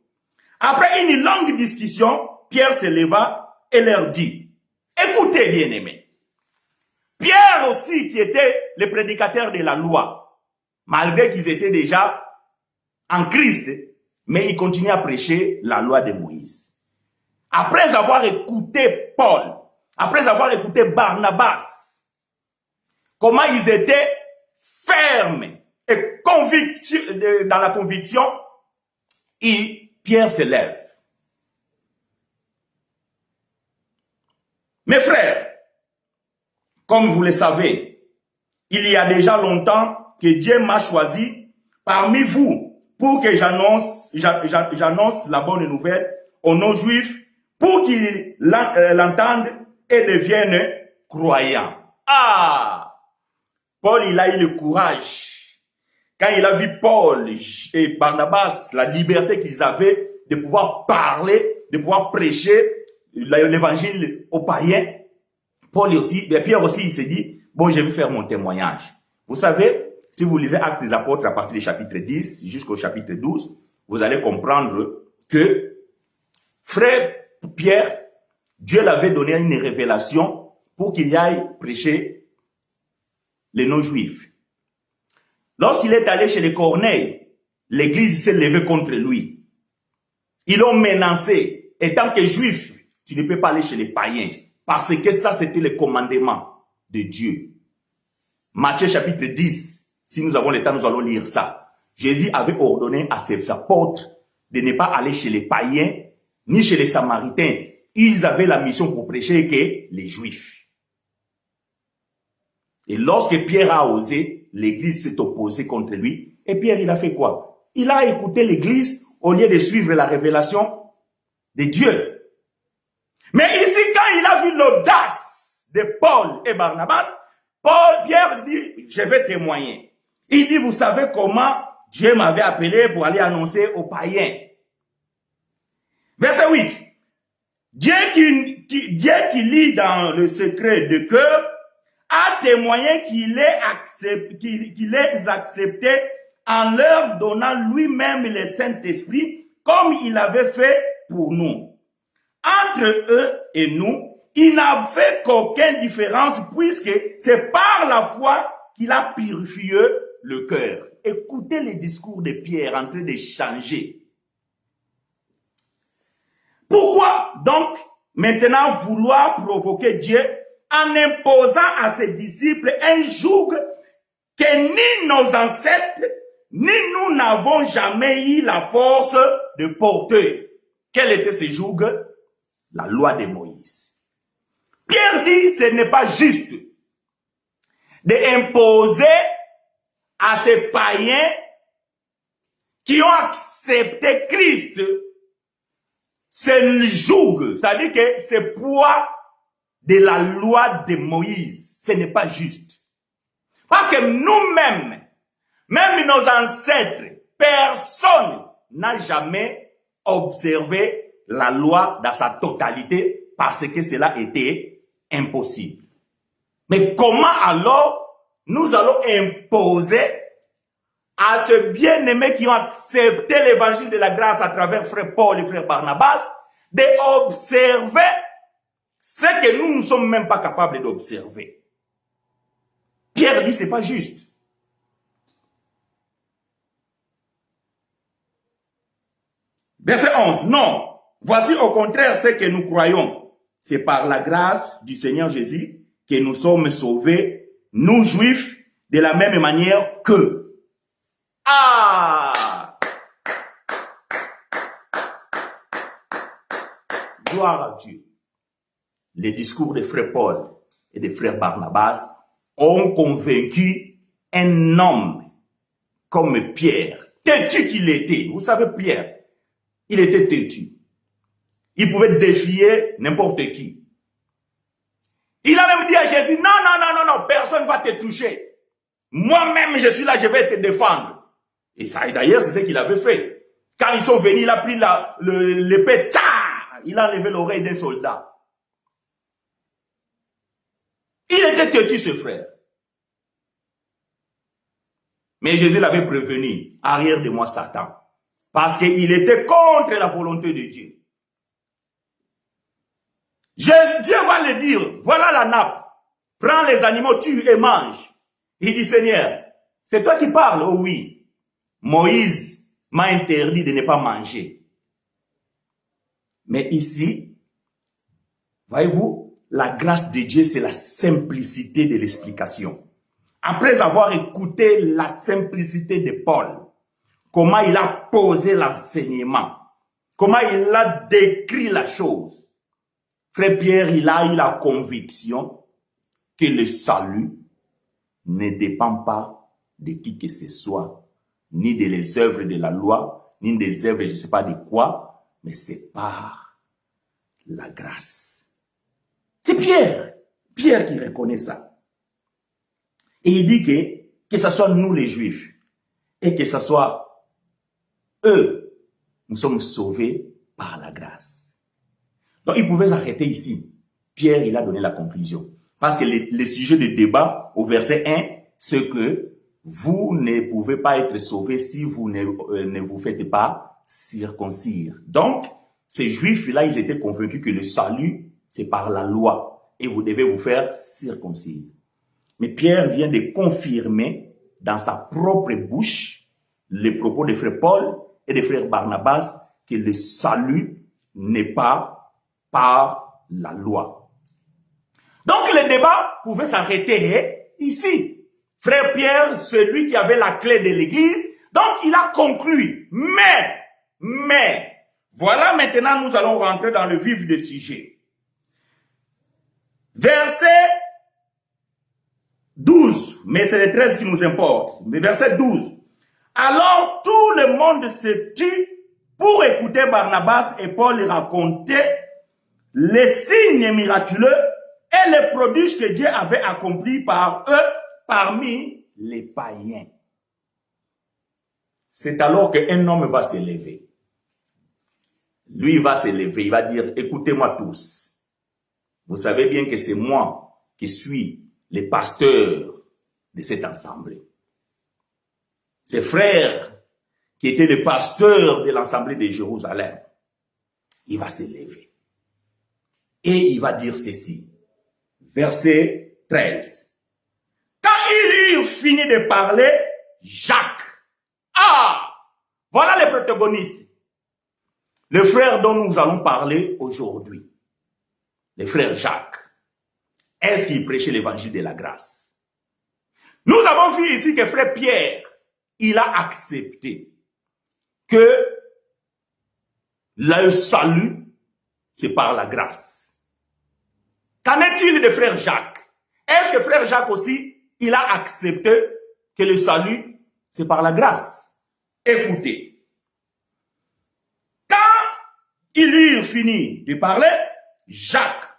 Après une longue discussion, Pierre se leva et leur dit, écoutez, bien-aimés, Pierre aussi qui était le prédicateur de la loi, malgré qu'ils étaient déjà en Christ, mais ils continuaient à prêcher la loi de Moïse. Après avoir écouté Paul, après avoir écouté Barnabas, comment ils étaient fermes et dans la conviction, et Pierre se lève. Mes frères, comme vous le savez, il y a déjà longtemps que Dieu m'a choisi parmi vous pour que j'annonce la bonne nouvelle aux non-juifs pour qu'ils l'entendent et deviennent croyants. Ah! Paul, il a eu le courage. Quand il a vu Paul et Barnabas, la liberté qu'ils avaient de pouvoir parler, de pouvoir prêcher l'évangile aux païens, Pierre aussi, il s'est dit, bon, je vais faire mon témoignage. Vous savez, si vous lisez Actes des Apôtres à partir du chapitre 10 jusqu'au chapitre 12, vous allez comprendre que frère Pierre, Dieu l'avait donné une révélation pour qu'il aille prêcher les non-juifs. Lorsqu'il est allé chez les Corneilles, l'église s'est levée contre lui. Ils l'ont menacé. Et tant que juif, tu ne peux pas aller chez les païens. Parce que ça, c'était le commandement de Dieu. Matthieu chapitre 10, si nous avons le temps, nous allons lire ça. Jésus avait ordonné à ses apôtres de ne pas aller chez les païens, ni chez les samaritains. Ils avaient la mission pour prêcher que les juifs. Et lorsque Pierre a osé, l'église s'est opposée contre lui. Et Pierre, il a fait quoi? Il a écouté l'église au lieu de suivre la révélation de Dieu. Mais ici, quand il a vu l'audace de Paul et Barnabas, Pierre dit, je vais témoigner. Il dit, vous savez comment Dieu m'avait appelé pour aller annoncer aux païens. Verset 8. Dieu qui lit dans le secret de cœur a témoigné qu'il les acceptait en leur donnant lui-même le Saint-Esprit comme il avait fait pour nous. Entre eux et nous, il n'avait qu'aucune différence puisque c'est par la foi qu'il a purifié le cœur. Écoutez les discours de Pierre en train de changer. Pourquoi donc maintenant vouloir provoquer Dieu en imposant à ses disciples un joug que ni nos ancêtres, ni nous n'avons jamais eu la force de porter? Quel était ce joug? La loi de Moïse. Pierre dit, ce n'est pas juste d'imposer à ces païens qui ont accepté Christ ce joug, c'est-à-dire que ce poids de la loi de Moïse, ce n'est pas juste. Parce que nous-mêmes, même nos ancêtres, personne n'a jamais observé la loi dans sa totalité parce que cela était impossible. Mais comment alors nous allons imposer à ce bien-aimé qui ont accepté l'évangile de la grâce à travers frère Paul et frère Barnabas d'observer ce que nous ne sommes même pas capables d'observer? Pierre dit, c'est pas juste. Verset 11, non. Voici au contraire ce que nous croyons. C'est par la grâce du Seigneur Jésus que nous sommes sauvés, nous juifs, de la même manière que. Ah! Gloire à Dieu. Les discours de frère Paul et de frère Barnabas ont convaincu un homme comme Pierre, têtu qu'il était. Vous savez, Pierre, il était têtu. Il pouvait défier n'importe qui. Il a même dit à Jésus, non, non, non, non, non, personne ne va te toucher. Moi-même, je suis là, je vais te défendre. Et ça, d'ailleurs, c'est ce qu'il avait fait. Quand ils sont venus, il a pris l'épée, il a enlevé l'oreille d'un soldat. Il était têtu, ce frère. Mais Jésus l'avait prévenu, arrière de moi, Satan. Parce qu'il était contre la volonté de Dieu. Dieu va le dire, voilà la nappe. Prends les animaux, tue et mange. Il dit, Seigneur, c'est toi qui parles, oh oui. Moïse m'a interdit de ne pas manger. Mais ici, voyez-vous, la grâce de Dieu, c'est la simplicité de l'explication. Après avoir écouté la simplicité de Paul, comment il a posé l'enseignement, comment il a décrit la chose, frère Pierre, il a eu la conviction que le salut ne dépend pas de qui que ce soit, ni des les œuvres de la loi, ni des œuvres je ne sais pas de quoi, mais c'est par la grâce. C'est Pierre qui reconnaît ça. Et il dit que ce soit nous les Juifs, et que ce soit eux, nous sommes sauvés par la grâce. Donc il pouvait s'arrêter ici. Pierre, il a donné la conclusion. Parce que le sujet de débat au verset 1, c'est que vous ne pouvez pas être sauvés si vous ne vous faites pas circoncire. Donc, ces Juifs-là, ils étaient convaincus que le salut, c'est par la loi. Et vous devez vous faire circoncire. Mais Pierre vient de confirmer dans sa propre bouche les propos de frère Paul et de frère Barnabas que le salut n'est pas par la loi. Donc le débat pouvait s'arrêter ici. Frère Pierre, celui qui avait la clé de l'église, donc il a conclu. Mais, voilà maintenant nous allons rentrer dans le vif du sujet. Verset 12, mais c'est le 13 qui nous importe. Mais verset 12. Alors tout le monde se tut pour écouter Barnabas et Paul raconter les signes miraculeux et les prodiges que Dieu avait accomplis par eux parmi les païens. C'est alors qu'un homme va se lever. Lui va se lever, il va dire, écoutez-moi tous. Vous savez bien que c'est moi qui suis le pasteur de cette assemblée. Ces frères qui étaient les pasteurs de l'assemblée de Jérusalem, il va se lever. Et il va dire ceci. Verset 13. Quand il eut fini de parler, Jacques. Ah! Voilà les protagonistes. Le frère dont nous allons parler aujourd'hui. Le frère Jacques. Est-ce qu'il prêchait l'évangile de la grâce? Nous avons vu ici que frère Pierre, il a accepté que le salut, c'est par la grâce. Qu'en est-il de frère Jacques? Est-ce que frère Jacques aussi, il a accepté que le salut, c'est par la grâce? Écoutez. Quand il eut fini de parler, Jacques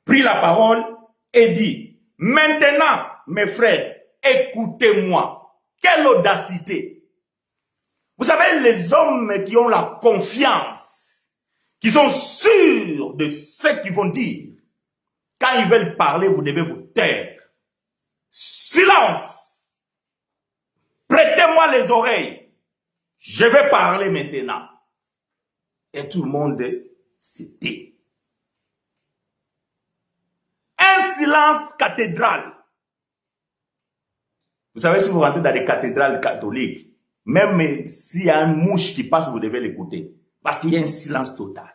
prit la parole et dit, maintenant, mes frères, écoutez-moi. Quelle audacité! Vous savez, les hommes qui ont la confiance, qui sont sûrs de ce qu'ils vont dire, quand ils veulent parler, vous devez vous taire. Silence! Prêtez-moi les oreilles. Je vais parler maintenant. Et tout le monde se tait. Un silence cathédral. Vous savez, si vous rentrez dans des cathédrales catholiques, même s'il y a une mouche qui passe, vous devez l'écouter. Parce qu'il y a un silence total.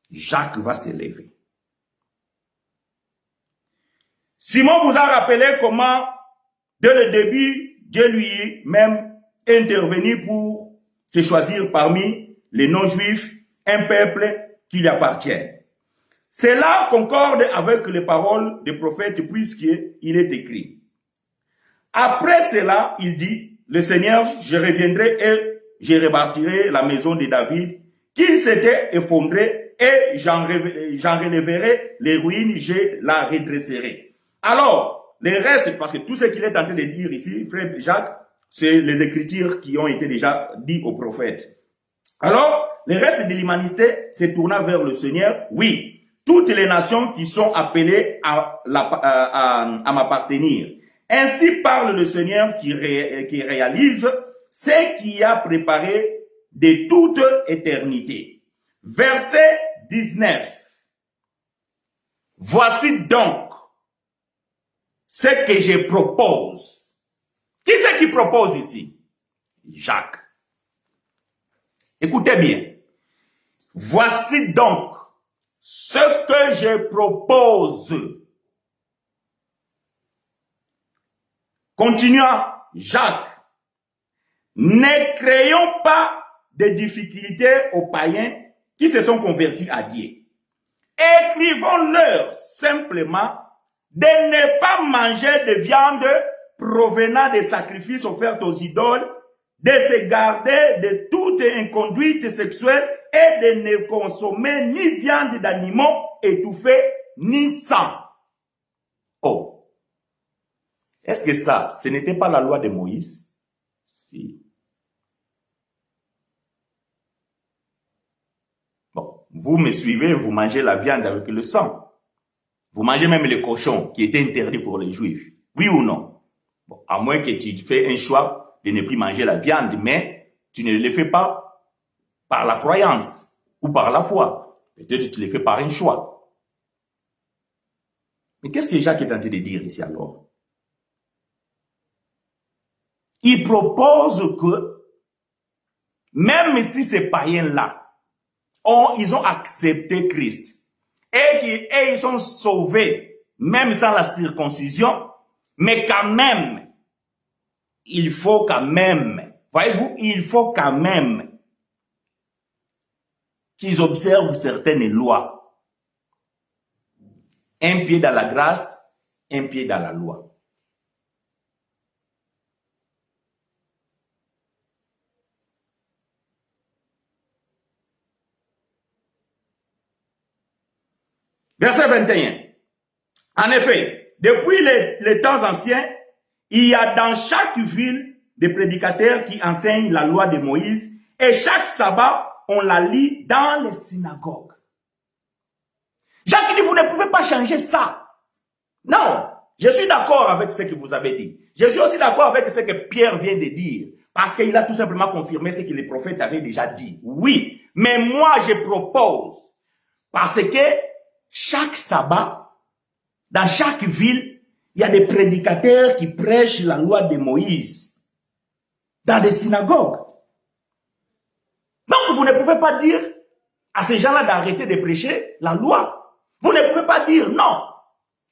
Jacques va se lever. Simon vous a rappelé comment, dès le début, Dieu lui-même intervenu pour se choisir parmi les non-juifs un peuple qui lui appartient. Cela concorde avec les paroles des prophètes puisqu'il est écrit. Après cela, il dit, le Seigneur, je reviendrai et je rebâtirai la maison de David qui s'était effondrée et j'en relèverai les ruines, je la redresserai. Alors, les restes, parce que tout ce qu'il est en train de dire ici, frère Jacques, c'est les écritures qui ont été déjà dites aux prophètes. Alors, les restes de l'humanité se tourna vers le Seigneur. Oui, toutes les nations qui sont appelées à m'appartenir. Ainsi parle le Seigneur qui réalise ce qui a préparé de toute éternité. Verset 19. Voici donc ce que je propose. Qui c'est qui propose ici? Jacques. Écoutez bien. Voici donc ce que je propose. Continuons, Jacques. Ne créons pas de difficultés aux païens qui se sont convertis à Dieu. Écrivons-leur simplement de ne pas manger de viande provenant des sacrifices offerts aux idoles, de se garder de toute inconduite sexuelle et de ne consommer ni viande d'animaux étouffés, ni sang. Oh! Est-ce que ça, ce n'était pas la loi de Moïse? Si. Bon, vous me suivez, vous mangez la viande avec le sang. Vous mangez même les cochons qui étaient interdits pour les Juifs. Oui ou non? Bon, à moins que tu fais un choix de ne plus manger la viande, mais tu ne le fais pas par la croyance ou par la foi. Peut-être que tu le fais par un choix. Mais qu'est-ce que Jacques est en train de dire ici alors? Il propose que, même si ces païens-là, ils ont accepté Christ, et ils sont sauvés, même sans la circoncision, mais quand même, il faut quand même, voyez-vous, il faut quand même qu'ils observent certaines lois. Un pied dans la grâce, un pied dans la loi. Verset 21. En effet, depuis les temps anciens, il y a dans chaque ville des prédicateurs qui enseignent la loi de Moïse et chaque sabbat, on la lit dans les synagogues. Jacques dit, vous ne pouvez pas changer ça. Non, je suis d'accord avec ce que vous avez dit. Je suis aussi d'accord avec ce que Pierre vient de dire. Parce qu'il a tout simplement confirmé ce que les prophètes avaient déjà dit. Oui, mais moi je propose. Parce que chaque sabbat, dans chaque ville, il y a des prédicateurs qui prêchent la loi de Moïse. Dans des synagogues. Donc vous ne pouvez pas dire à ces gens-là d'arrêter de prêcher la loi. Vous ne pouvez pas dire non.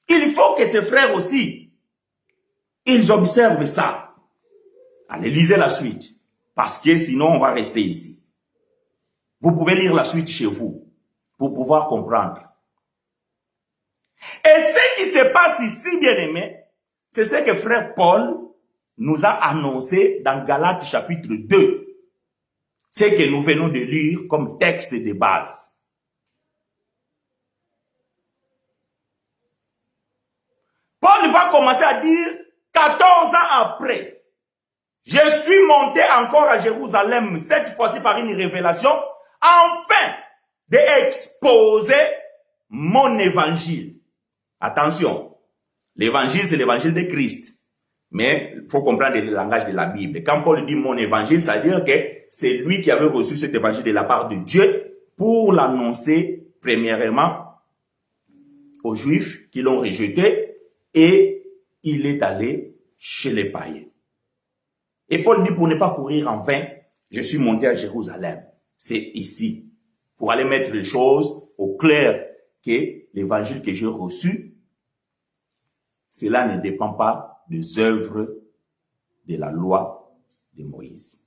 Il faut que ces frères aussi, ils observent ça. Allez, lisez la suite. Parce que sinon, on va rester ici. Vous pouvez lire la suite chez vous pour pouvoir comprendre. Et ce qui se passe ici, bien aimé, c'est ce que frère Paul nous a annoncé dans Galates chapitre 2. Ce que nous venons de lire comme texte de base. Paul va commencer à dire 14 ans après. Je suis monté encore à Jérusalem, cette fois-ci par une révélation, afin d'exposer mon évangile. Attention, l'évangile, c'est l'évangile de Christ. Mais il faut comprendre le langage de la Bible. Quand Paul dit mon évangile, ça veut dire que c'est lui qui avait reçu cet évangile de la part de Dieu pour l'annoncer premièrement aux Juifs qui l'ont rejeté, et il est allé chez les païens. Et Paul dit, pour ne pas courir en vain, je suis monté à Jérusalem. C'est ici, pour aller mettre les choses au clair, que l'évangile que j'ai reçu, cela ne dépend pas des œuvres de la loi de Moïse.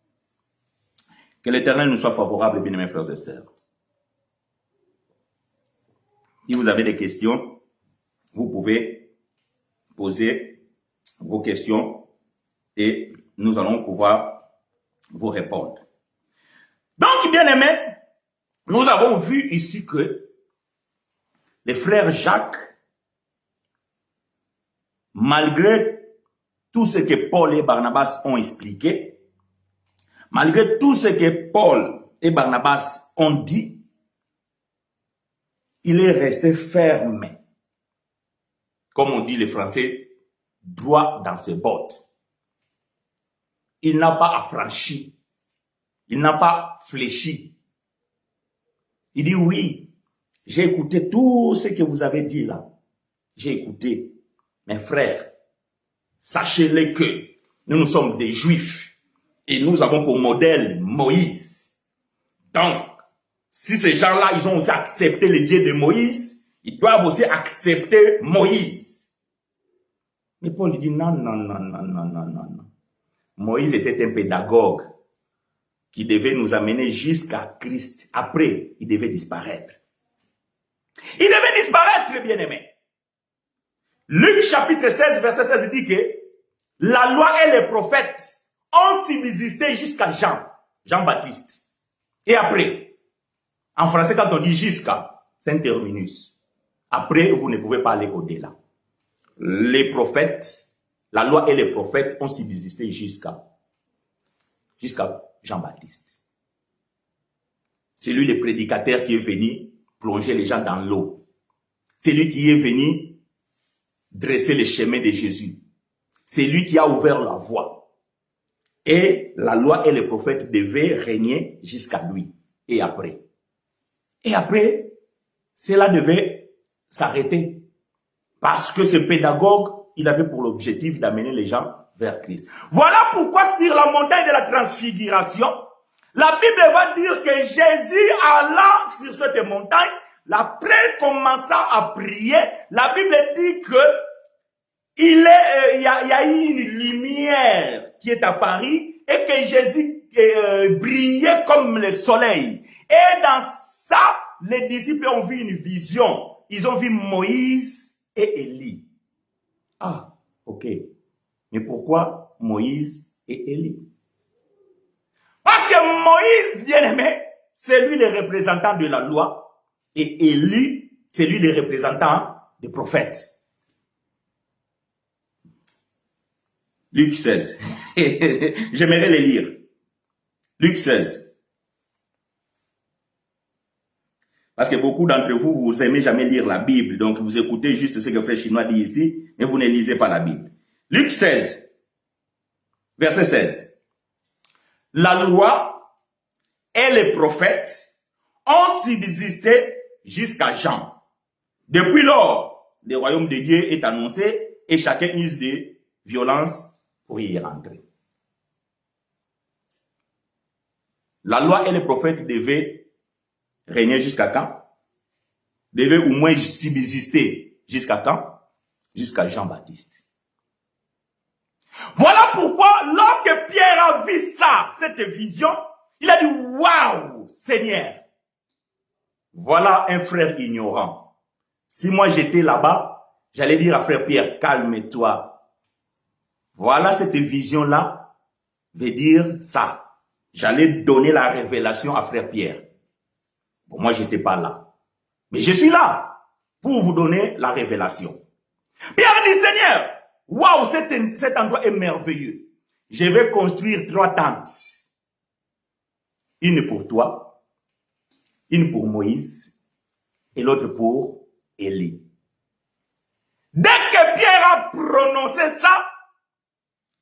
Que l'Éternel nous soit favorable, bien-aimés frères et sœurs. Si vous avez des questions, vous pouvez poser vos questions et nous allons pouvoir vous répondre. Donc, bien-aimés, nous avons vu ici que les frères Jacques, malgré tout ce que Paul et Barnabas ont expliqué, malgré tout ce que Paul et Barnabas ont dit, il est resté ferme. Comme on dit les Français, droit dans ses bottes. Il n'a pas affranchi. Il n'a pas fléchi. Il dit oui, j'ai écouté tout ce que vous avez dit là. J'ai écouté. Mes frères, sachez-le que nous sommes des Juifs et nous avons pour modèle Moïse. Donc, si ces gens-là, ils ont aussi accepté le Dieu de Moïse, ils doivent aussi accepter Moïse. Mais Paul dit non, non, non, non, non, non, non, non. Moïse était un pédagogue qui devait nous amener jusqu'à Christ. Après, il devait disparaître. Il devait disparaître, bien-aimé. Luc chapitre 16, verset 16 dit que la loi et les prophètes ont subsisté jusqu'à Jean-Baptiste. Et après, en français, quand on dit jusqu'à, c'est un terminus. Après, vous ne pouvez pas aller au-delà. Les prophètes, la loi et les prophètes ont subsisté jusqu'à Jean-Baptiste. C'est lui le prédicateur qui est venu plonger les gens dans l'eau. C'est lui qui est venu dresser le chemin de Jésus. C'est lui qui a ouvert la voie. Et la loi et les prophètes devaient régner jusqu'à lui. Et après, cela devait s'arrêter. Parce que ce pédagogue, il avait pour l'objectif d'amener les gens vers Christ. Voilà pourquoi sur la montagne de la transfiguration, la Bible va dire que Jésus alla sur cette montagne. Après commençant à prier, la Bible dit que il y a eu une lumière qui est apparue et que Jésus brillait comme le soleil. Et dans ça, les disciples ont vu une vision. Ils ont vu Moïse et Élie. Ah, ok. Mais pourquoi Moïse et Élie? Parce que Moïse, bien-aimé, c'est lui le représentant de la loi. Et Élie, c'est lui le représentant des prophètes. Luc 16. J'aimerais les lire. Luc 16. Parce que beaucoup d'entre vous, vous n'aimez jamais lire la Bible. Donc, vous écoutez juste ce que le frère chinois dit ici, mais vous ne lisez pas la Bible. Luc 16, verset 16. La loi et les prophètes ont subsisté jusqu'à Jean. Depuis lors, le royaume de Dieu est annoncé et chacun use de violence pour y rentrer. La loi et les prophètes devaient régner jusqu'à quand? Devaient au moins subsister jusqu'à quand? Jusqu'à Jean-Baptiste. Voilà pourquoi, lorsque Pierre a vu ça, cette vision, il a dit, waouh, Seigneur, voilà un frère ignorant. Si moi j'étais là-bas, j'allais dire à frère Pierre, calme-toi. Voilà cette vision-là, veut dire ça. J'allais donner la révélation à frère Pierre. Bon, moi j'étais pas là. Mais je suis là pour vous donner la révélation. Pierre dit, Seigneur, waouh, cet endroit est merveilleux. je vais construire 3 tentes. Une pour toi, une pour Moïse et l'autre pour Élie. Dès que Pierre a prononcé ça,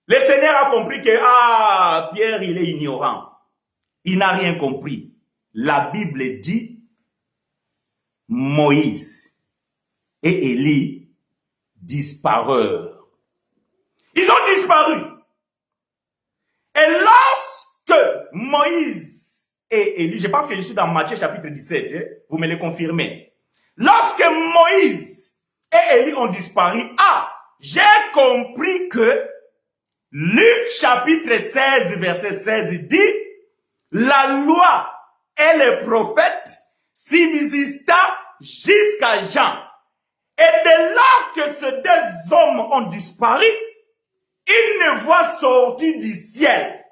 le Seigneur a compris que Pierre, il est ignorant. Il n'a rien compris. La Bible dit Moïse et Élie disparurent. Ils ont disparu. Et lorsque Moïse et Élie, je pense que je suis dans Matthieu chapitre 17, vous me le confirmez. Lorsque Moïse et Élie ont disparu, j'ai compris que Luc chapitre 16, verset 16 dit, la loi et les prophètes subsista jusqu'à Jean. Et de là que ces 2 hommes ont disparu, une voix sortit du ciel.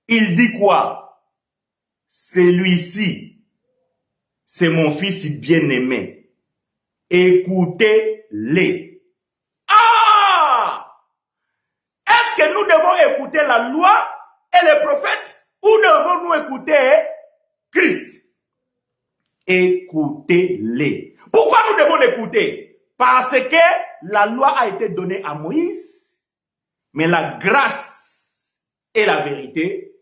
Il dit quoi? Celui-ci, c'est mon fils bien-aimé. Écoutez-les. Est-ce que nous devons écouter la loi et les prophètes ou devons-nous écouter Christ? Écoutez-les. Pourquoi nous devons l'écouter? Parce que la loi a été donnée à Moïse, mais la grâce et la vérité,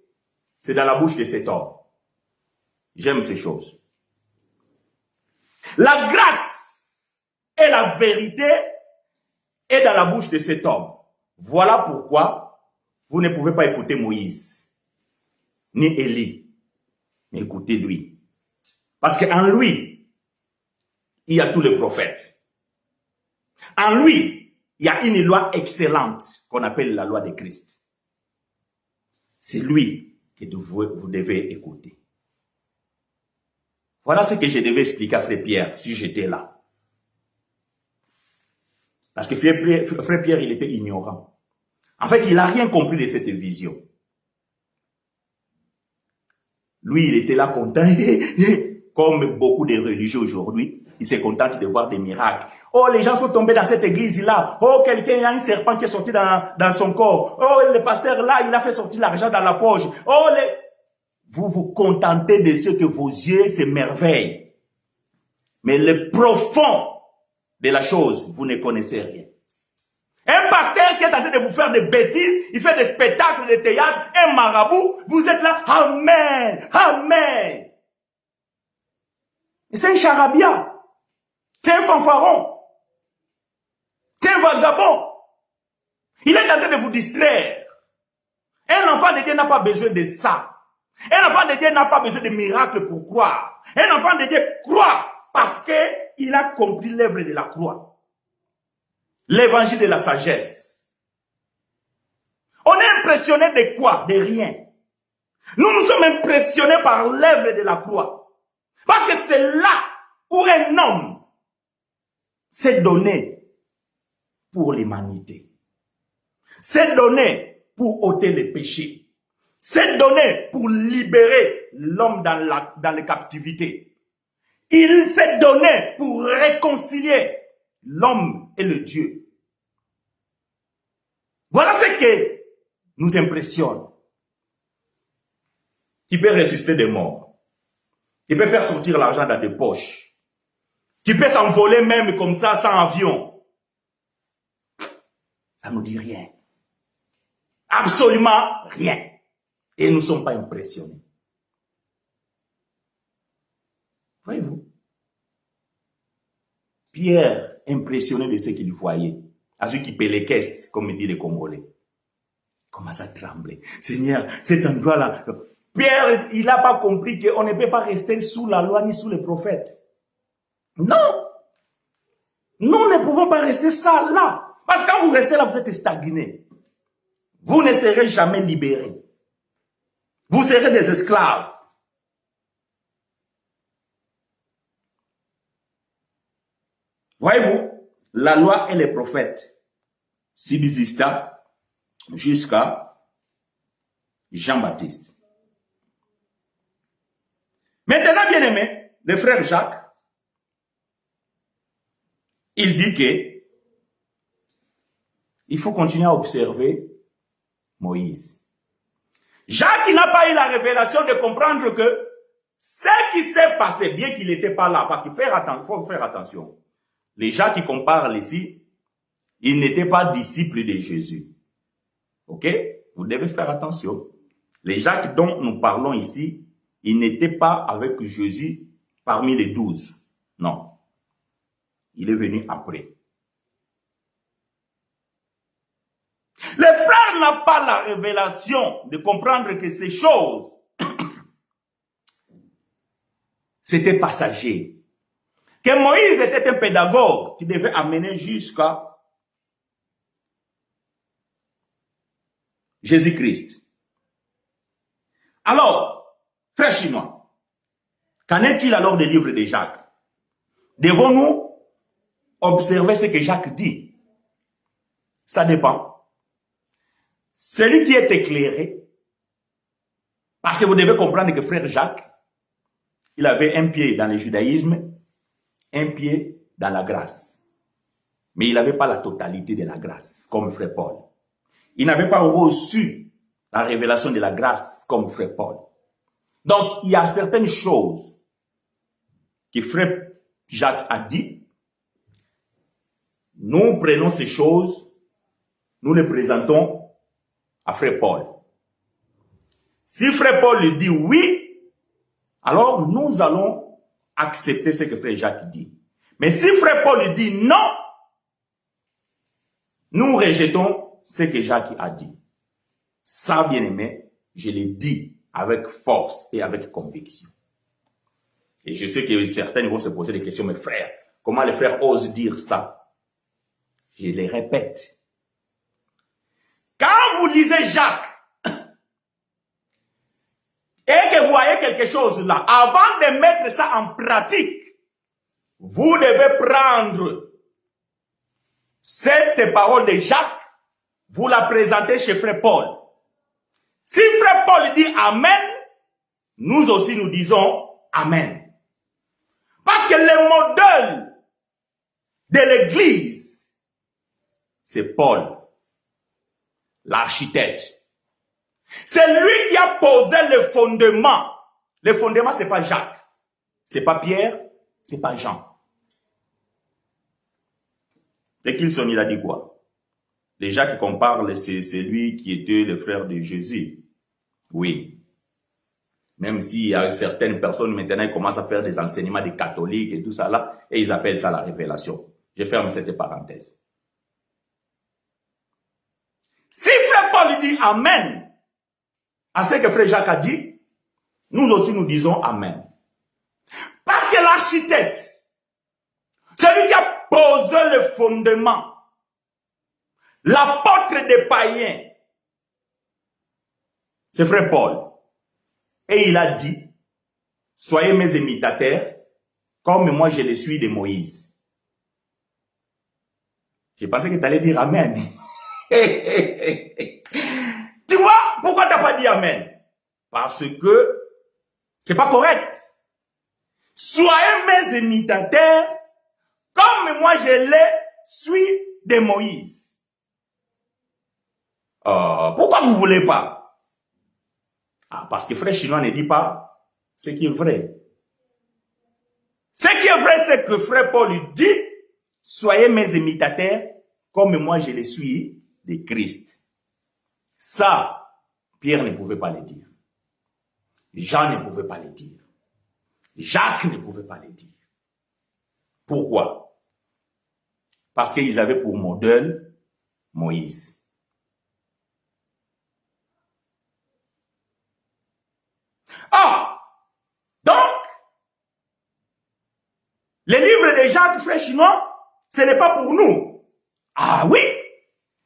c'est dans la bouche de cet homme. J'aime ces choses. La grâce et la vérité est dans la bouche de cet homme. Voilà pourquoi vous ne pouvez pas écouter Moïse, ni Élie, mais écoutez lui. Parce qu'en lui, il y a tous les prophètes. En lui, il y a une loi excellente qu'on appelle la loi de Christ. C'est lui que vous devez écouter. Voilà ce que je devais expliquer à Frère Pierre si j'étais là. Parce que Frère Pierre, il était ignorant. En fait, il n'a rien compris de cette vision. Lui, il était là content. Comme beaucoup de religieux aujourd'hui, il se contente de voir des miracles. Oh, les gens sont tombés dans cette église-là. Oh, quelqu'un a un serpent qui est sorti dans son corps. Oh, le pasteur là, il a fait sortir l'argent dans la poche. Oh, vous vous contentez de ce que vos yeux s'émerveillent. Mais le profond de la chose, vous ne connaissez rien. Un pasteur qui est en train de vous faire des bêtises, il fait des spectacles de théâtre, un marabout, vous êtes là, amen, amen. Et c'est un charabia, c'est un fanfaron, c'est un vagabond. Il est en train de vous distraire. Un enfant de Dieu n'a pas besoin de ça. Un enfant de Dieu n'a pas besoin de miracles pour croire. Un enfant de Dieu croit parce qu'il a compris l'œuvre de la croix. L'évangile de la sagesse. On est impressionné de quoi? De rien. Nous sommes impressionnés par l'œuvre de la croix. Parce que c'est là où un homme s'est donné pour l'humanité. S'est donné pour ôter les péchés. S'est donné pour libérer l'homme dans les captivités. Il s'est donné pour réconcilier l'homme et le Dieu. Voilà ce qui nous impressionne. Tu peux ressusciter des morts. Tu peux faire sortir l'argent dans tes poches. Tu peux s'envoler même comme ça sans avion. Ça ne nous dit rien. Absolument rien. Et nous ne sommes pas impressionnés. Voyez-vous? Pierre, impressionné de ce qu'il voyait, à ceux qui paient les caisses, comme dit les Congolais, commence à trembler. Seigneur, cet endroit-là, Pierre, il n'a pas compris qu'on ne peut pas rester sous la loi ni sous les prophètes. Non! Nous ne pouvons pas rester ça là. Parce que quand vous restez là, vous êtes stagné. Vous ne serez jamais libérés. Vous serez des esclaves. Voyez-vous, la loi et les prophètes subsista jusqu'à Jean-Baptiste. Maintenant, bien aimé, le frère Jacques, il dit que il faut continuer à observer Moïse. Jacques n'a pas eu la révélation de comprendre que ce qui s'est passé, bien qu'il n'était pas là, parce qu'il faut faire attention. Les gens qui qu'on parle ici, ils n'étaient pas disciples de Jésus. Ok? Vous devez faire attention. Les Jacques dont nous parlons ici, ils n'étaient pas avec Jésus parmi les 12. Non. Il est venu après. Les frères n'ont pas la révélation de comprendre que ces choses, c'était passager. Que Moïse était un pédagogue qui devait amener jusqu'à Jésus-Christ. Alors, frères chinois, qu'en est-il alors des livres de Jacques? Devons-nous observer ce que Jacques dit? Ça dépend. Celui qui est éclairé, parce que vous devez comprendre que frère Jacques, il avait un pied dans le judaïsme, un pied dans la grâce. Mais il n'avait pas la totalité de la grâce, comme frère Paul. Il n'avait pas reçu la révélation de la grâce, comme frère Paul. Donc, il y a certaines choses que frère Jacques a dit. Nous prenons ces choses, nous les présentons à frère Paul. Si frère Paul lui dit oui, alors nous allons accepter ce que frère Jacques dit. Mais si frère Paul lui dit non, nous rejetons ce que Jacques a dit. Ça, bien aimé, je l'ai dit avec force et avec conviction. Et je sais que certains vont se poser des questions, mais frère, comment les frères osent dire ça? Je les répète. Quand vous lisez Jacques, et que vous voyez quelque chose là, avant de mettre ça en pratique, vous devez prendre cette parole de Jacques, vous la présentez chez frère Paul. Si frère Paul dit Amen, nous aussi nous disons Amen. Parce que le modèle de l'église, c'est Paul, l'architecte. C'est lui qui a posé le fondement. Le fondement, c'est pas Jacques, c'est pas Pierre, c'est pas Jean. Et Kilson, il a dit quoi? Les Jacques qu'on parle, c'est lui qui était le frère de Jésus. Oui. Même s'il y a certaines personnes maintenant qui commencent à faire des enseignements des catholiques et tout ça là, et ils appellent ça la révélation. Je ferme cette parenthèse. Si frère Paul dit Amen à ce que frère Jacques a dit, nous aussi nous disons Amen. Parce que l'architecte, celui qui a posé le fondement, l'apôtre des païens, c'est frère Paul. Et il a dit, soyez mes imitateurs, comme moi je le suis de Moïse. J'ai pensé que tu allais dire Amen. Tu vois, pourquoi tu n'as pas dit Amen? Parce que c'est pas correct. Soyez mes imitateurs, comme moi je le suis de Moïse. Pourquoi vous ne voulez pas? Parce que frère chinois ne dit pas ce qui est vrai. Ce qui est vrai, c'est que frère Paul dit, soyez mes imitateurs, comme moi je le suis de Christ. Ça, Pierre ne pouvait pas le dire. Jean ne pouvait pas le dire. Jacques ne pouvait pas le dire. Pourquoi? Parce qu'ils avaient pour modèle Moïse. Donc, les livres de Jacques, frère chinois, ce n'est pas pour nous. Ah oui,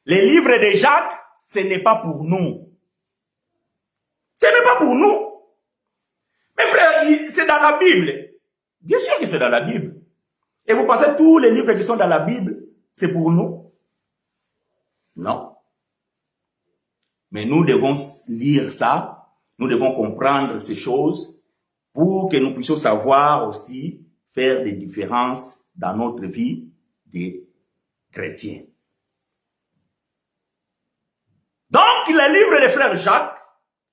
les livres de Jacques, ce n'est pas pour nous. Ce n'est pas pour nous. Mais frère, c'est dans la Bible. Bien sûr que c'est dans la Bible. Et vous pensez que tous les livres qui sont dans la Bible, c'est pour nous? Non. Mais nous devons lire ça, nous devons comprendre ces choses pour que nous puissions savoir aussi faire des différences dans notre vie de chrétiens. Donc, les livre des frères Jacques,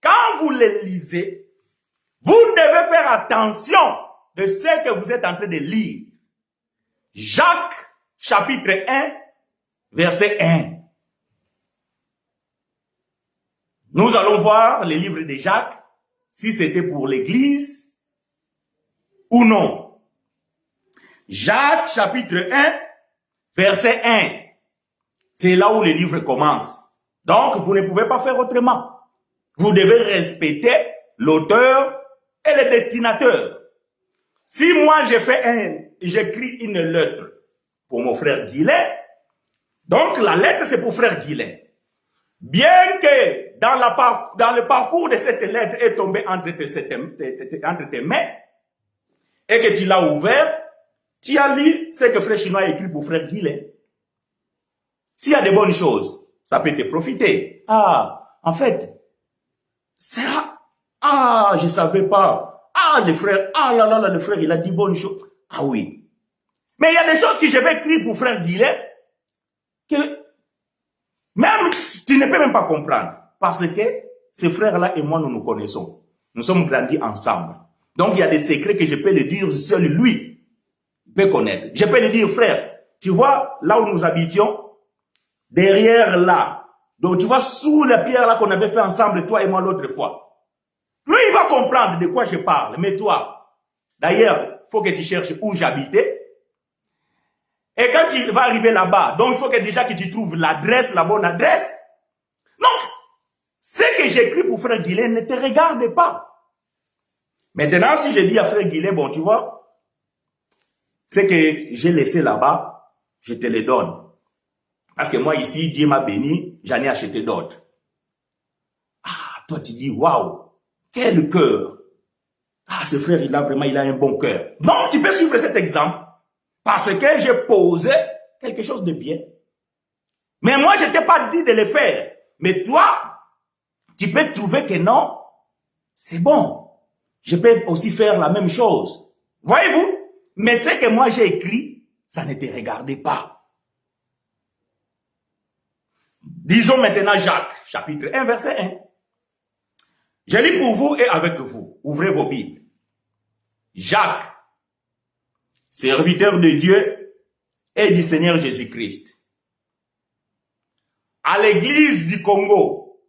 quand vous le lisez, vous devez faire attention de ce que vous êtes en train de lire. Jacques, chapitre 1, verset 1. Nous allons voir les livres de Jacques, si c'était pour l'Église ou non. Jacques, chapitre 1, verset 1. C'est là où le livre commence. Donc, vous ne pouvez pas faire autrement. Vous devez respecter l'auteur et le destinateur. Si moi, j'écris une lettre pour mon frère Guilain, donc la lettre, c'est pour frère Guilain. Bien que dans le parcours de cette lettre est tombé entre tes mains et que tu l'as ouvert, tu as lu ce que frère Chinois a écrit pour frère Guilain. S'il y a des bonnes choses, ça peut te profiter. Ah, en fait, ça, ah, je savais pas. Ah, le frère, ah là là là, le frère, il a dit bonnes choses. Ah oui. Mais il y a des choses que je vais écrire pour frère Guilain que même tu ne peux même pas comprendre. Parce que ce frère-là et moi, nous nous connaissons. Nous sommes grandis ensemble. Donc, il y a des secrets que je peux le dire, seul lui peut connaître. Je peux le dire, frère, tu vois, là où nous habitions, derrière là, donc tu vois, sous la pierre là qu'on avait fait ensemble, toi et moi l'autre fois. Lui, il va comprendre de quoi je parle. Mais toi, d'ailleurs, il faut que tu cherches où j'habitais. Et quand tu vas arriver là-bas, donc il faut que déjà que tu trouves l'adresse, la bonne adresse. Donc, ce que j'écris pour frère Guilain ne te regarde pas. Maintenant, si je dis à frère Guilain, bon, tu vois, ce que j'ai laissé là-bas, je te le donne. Parce que moi, ici, Dieu m'a béni, j'en ai acheté d'autres. Ah, toi, tu dis, waouh, quel cœur. Ah, ce frère, il a un bon cœur. Donc, tu peux suivre cet exemple. Parce que j'ai posé quelque chose de bien. Mais moi, je t'ai pas dit de le faire. Mais toi, tu peux trouver que non, c'est bon. Je peux aussi faire la même chose. Voyez-vous? Mais ce que moi j'ai écrit, ça ne te regardait pas. Disons maintenant Jacques, chapitre 1, verset 1. Je lis pour vous et avec vous. Ouvrez vos Bibles. Jacques, serviteur de Dieu et du Seigneur Jésus-Christ. À l'église du Congo,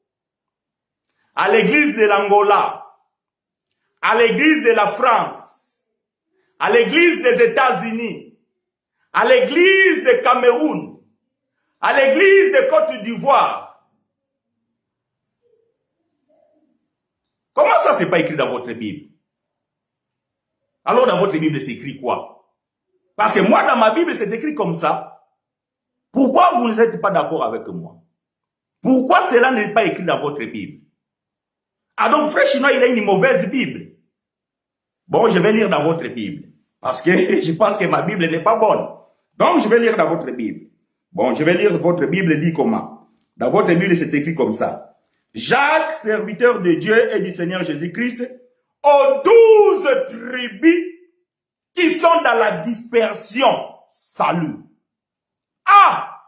à l'église de l'Angola, à l'église de la France, à l'église des États-Unis, à l'église de Cameroun, à l'église de Côte d'Ivoire. Comment ça, c'est pas écrit dans votre Bible? Alors, dans votre Bible, c'est écrit quoi? Parce que moi, dans ma Bible, c'est écrit comme ça. Pourquoi vous n'êtes pas d'accord avec moi? Pourquoi cela n'est pas écrit dans votre Bible? Ah donc, frère Chinois, il a une mauvaise Bible. Bon, je vais lire dans votre Bible. Parce que je pense que ma Bible n'est pas bonne. Donc, je vais lire dans votre Bible. Bon, je vais lire votre Bible, dit comment? Dans votre Bible, c'est écrit comme ça. Jacques, serviteur de Dieu et du Seigneur Jésus-Christ, aux 12 tribus qui sont dans la dispersion. Salut. Ah!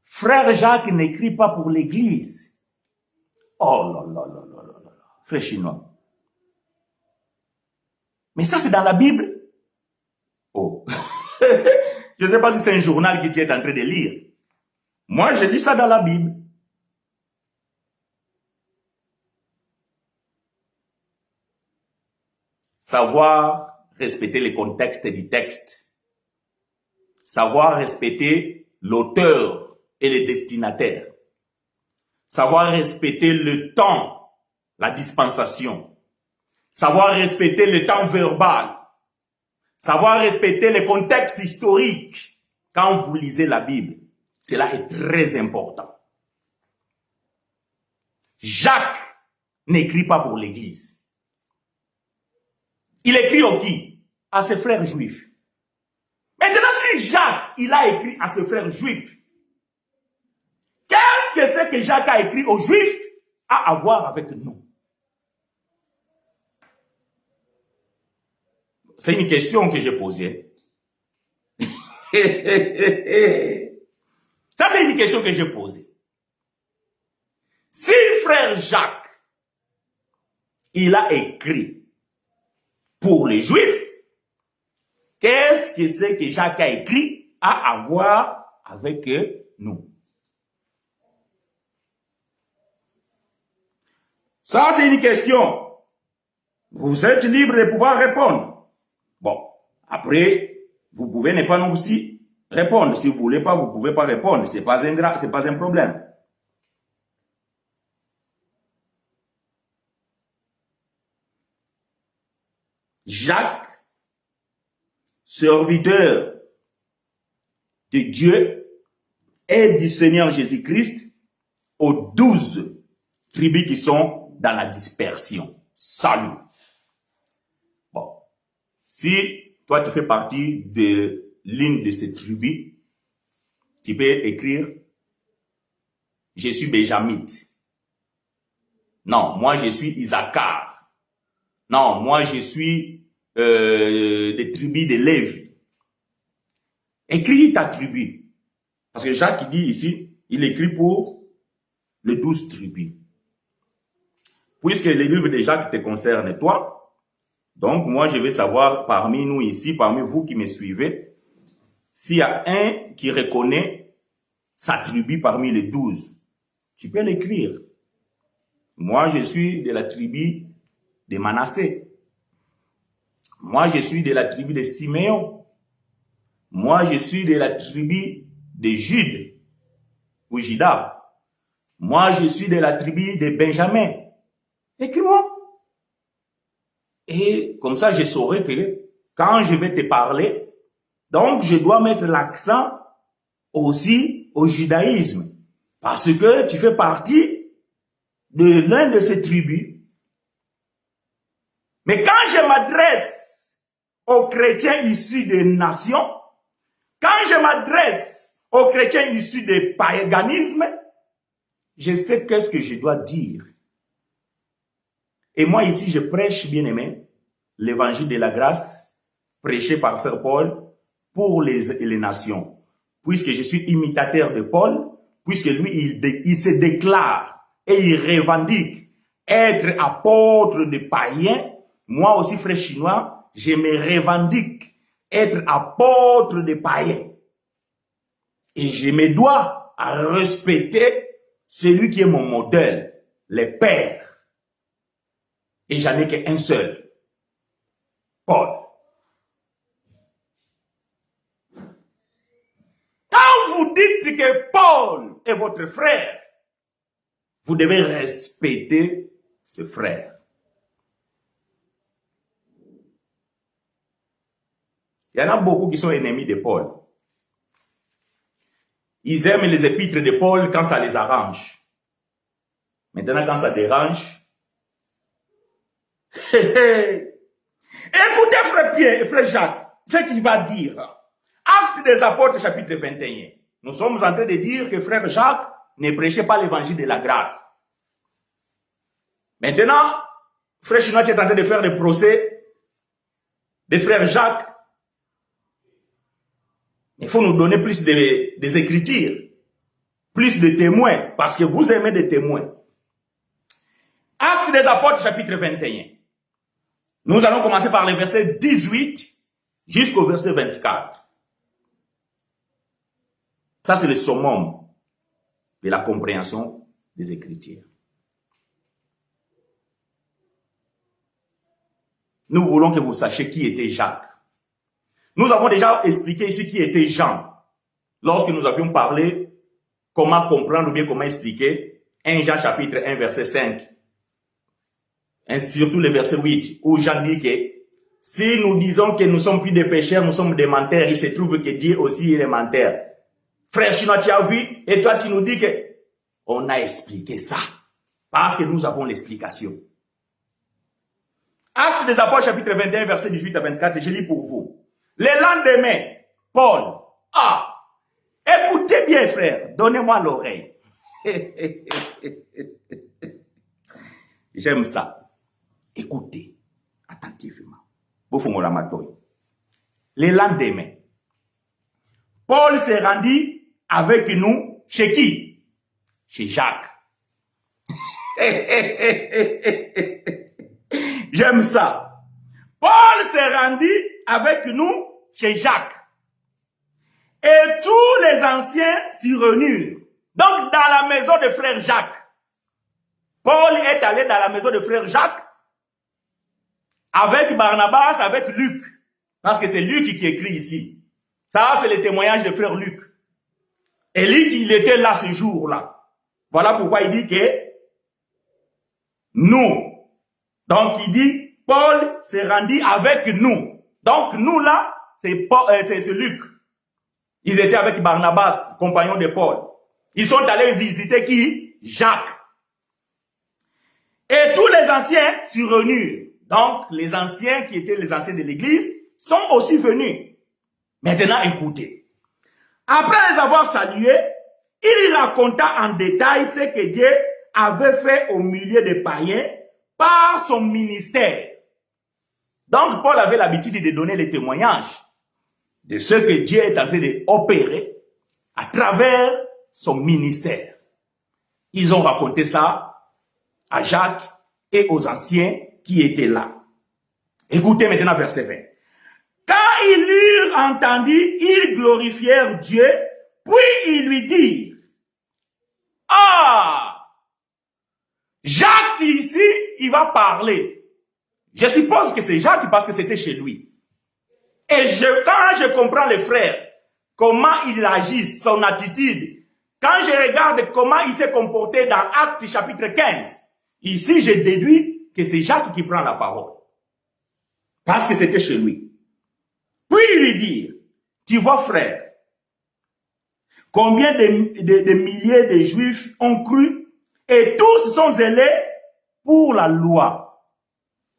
Frère Jacques n'écrit pas pour l'église. Oh là là là là là là. Frère Chinois. Mais ça, c'est dans la Bible. Oh. Je ne sais pas si c'est un journal que tu es en train de lire. Moi, je lis ça dans la Bible. Savoir respecter le contexte du texte. Savoir respecter l'auteur et le destinataire. Savoir respecter le temps, la dispensation. Savoir respecter le temps verbal. Savoir respecter le contexte historique. Quand vous lisez la Bible, cela est très important. Jacques n'écrit pas pour l'Église. Il écrit au qui? À ses frères juifs. Maintenant, si Jacques, il a écrit à ses frères juifs, qu'est-ce que c'est que Jacques a écrit aux juifs à voir avec nous? C'est une question que j'ai posée. Ça, c'est une question que j'ai posée. Si frère Jacques, il a écrit pour les Juifs, qu'est-ce que c'est que Jacques a écrit à voir avec nous? Ça, c'est une question. Vous êtes libre de pouvoir répondre. Bon, après, vous pouvez ne pas non aussi répondre. Si vous voulez pas, vous pouvez pas répondre. C'est pas un problème. Jacques, serviteur de Dieu et du Seigneur Jésus-Christ, aux 12 tribus qui sont dans la dispersion. Salut. Bon, si toi tu fais partie de l'une de ces tribus, tu peux écrire « Je suis Benjamite ». Non, moi je suis Issachar. Non, moi je suis des tribus de Lévi. Écris ta tribu. Parce que Jacques dit ici, il écrit pour les 12 tribus. Puisque les livres de Jacques te concernent toi, donc moi je vais savoir parmi nous ici, parmi vous qui me suivez, s'il y a un qui reconnaît sa tribu parmi les 12, tu peux l'écrire. Moi je suis de la tribu de Manassé. Moi je suis de la tribu de Siméon. Moi je suis de la tribu de Jude ou Juda. Moi je suis de la tribu de Benjamin. Écris-moi. Et comme ça, je saurai que quand je vais te parler, donc je dois mettre l'accent aussi au judaïsme. Parce que tu fais partie de l'un de ces tribus. Mais quand je m'adresse aux chrétiens issus des nations, quand je m'adresse aux chrétiens issus du paganisme, je sais qu'est-ce que je dois dire. Et moi ici, je prêche, bien aimé, l'évangile de la grâce, prêché par frère Paul pour les nations. Puisque je suis imitateur de Paul, puisque lui, il se déclare et il revendique être apôtre de païens, moi aussi, frère chinois, je me revendique être apôtre de païens. Et je me dois à respecter celui qui est mon modèle, les pères. Et j'en ai qu'un seul, Paul. Quand vous dites que Paul est votre frère, vous devez respecter ce frère. Il y en a beaucoup qui sont ennemis de Paul. Ils aiment les épîtres de Paul quand ça les arrange. Maintenant, quand ça dérange, écoutez, frère Pierre, frère Jacques, ce qu'il va dire. Actes des apôtres, chapitre 21. Nous sommes en train de dire que frère Jacques ne prêchait pas l'évangile de la grâce. Maintenant, frère Chinois, tu es en train de faire le procès de frère Jacques. Il faut nous donner plus des écritures, plus de témoins, parce que vous aimez des témoins. Actes des apôtres, chapitre 21. Nous allons commencer par le verset 18 jusqu'au verset 24. Ça, c'est le summum de la compréhension des Écritures. Nous voulons que vous sachiez qui était Jacques. Nous avons déjà expliqué ici qui était Jean, lorsque nous avions parlé comment comprendre ou bien comment expliquer 1 Jean chapitre 1 verset 5. Et surtout le verset 8, où Jean dit que si nous disons que nous sommes plus des pécheurs, nous sommes des menteurs, il se trouve que Dieu aussi est menteur. Frère Chinois, tu as vu, et toi tu nous dis que on a expliqué ça, parce que nous avons l'explication. Actes des apôtres, chapitre 21, verset 18 à 24, je lis pour vous. Le lendemain, Paul, écoutez bien frère, donnez-moi l'oreille. J'aime ça. Écoutez attentivement. Le lendemain, Paul s'est rendu avec nous chez qui? Chez Jacques. J'aime ça. Paul s'est rendu avec nous chez Jacques. Et tous les anciens s'y réunirent. Donc, dans la maison de frère Jacques. Paul est allé dans la maison de frère Jacques avec Barnabas, avec Luc. Parce que c'est Luc qui écrit ici. Ça, c'est le témoignage de frère Luc. Et Luc, il était là ce jour-là. Voilà pourquoi il dit que nous. Donc, il dit, Paul s'est rendu avec nous. Donc, nous là, c'est Luc. Ils étaient avec Barnabas, compagnon de Paul. Ils sont allés visiter qui? Jacques. Et tous les anciens s'y réunirent. Donc, les anciens qui étaient les anciens de l'église sont aussi venus. Maintenant, écoutez. Après les avoir salués, il raconta en détail ce que Dieu avait fait au milieu des païens par son ministère. Donc, Paul avait l'habitude de donner les témoignages de ce que Dieu est en train d'opérer à travers son ministère. Ils ont raconté ça à Jacques et aux anciens qui étaient là. Écoutez maintenant verset 20. Quand ils l'eurent entendu, ils glorifièrent Dieu, puis ils lui dirent, ah, Jacques ici, il va parler. Je suppose que c'est Jacques parce que c'était chez lui. Et quand je comprends les frères, comment il agit, son attitude, quand je regarde comment il s'est comporté dans Actes chapitre 15, ici je déduis que c'est Jacques qui prend la parole. Parce que c'était chez lui. Puis il lui dit, tu vois frère, combien de milliers de Juifs ont cru et tous sont zélés pour la loi.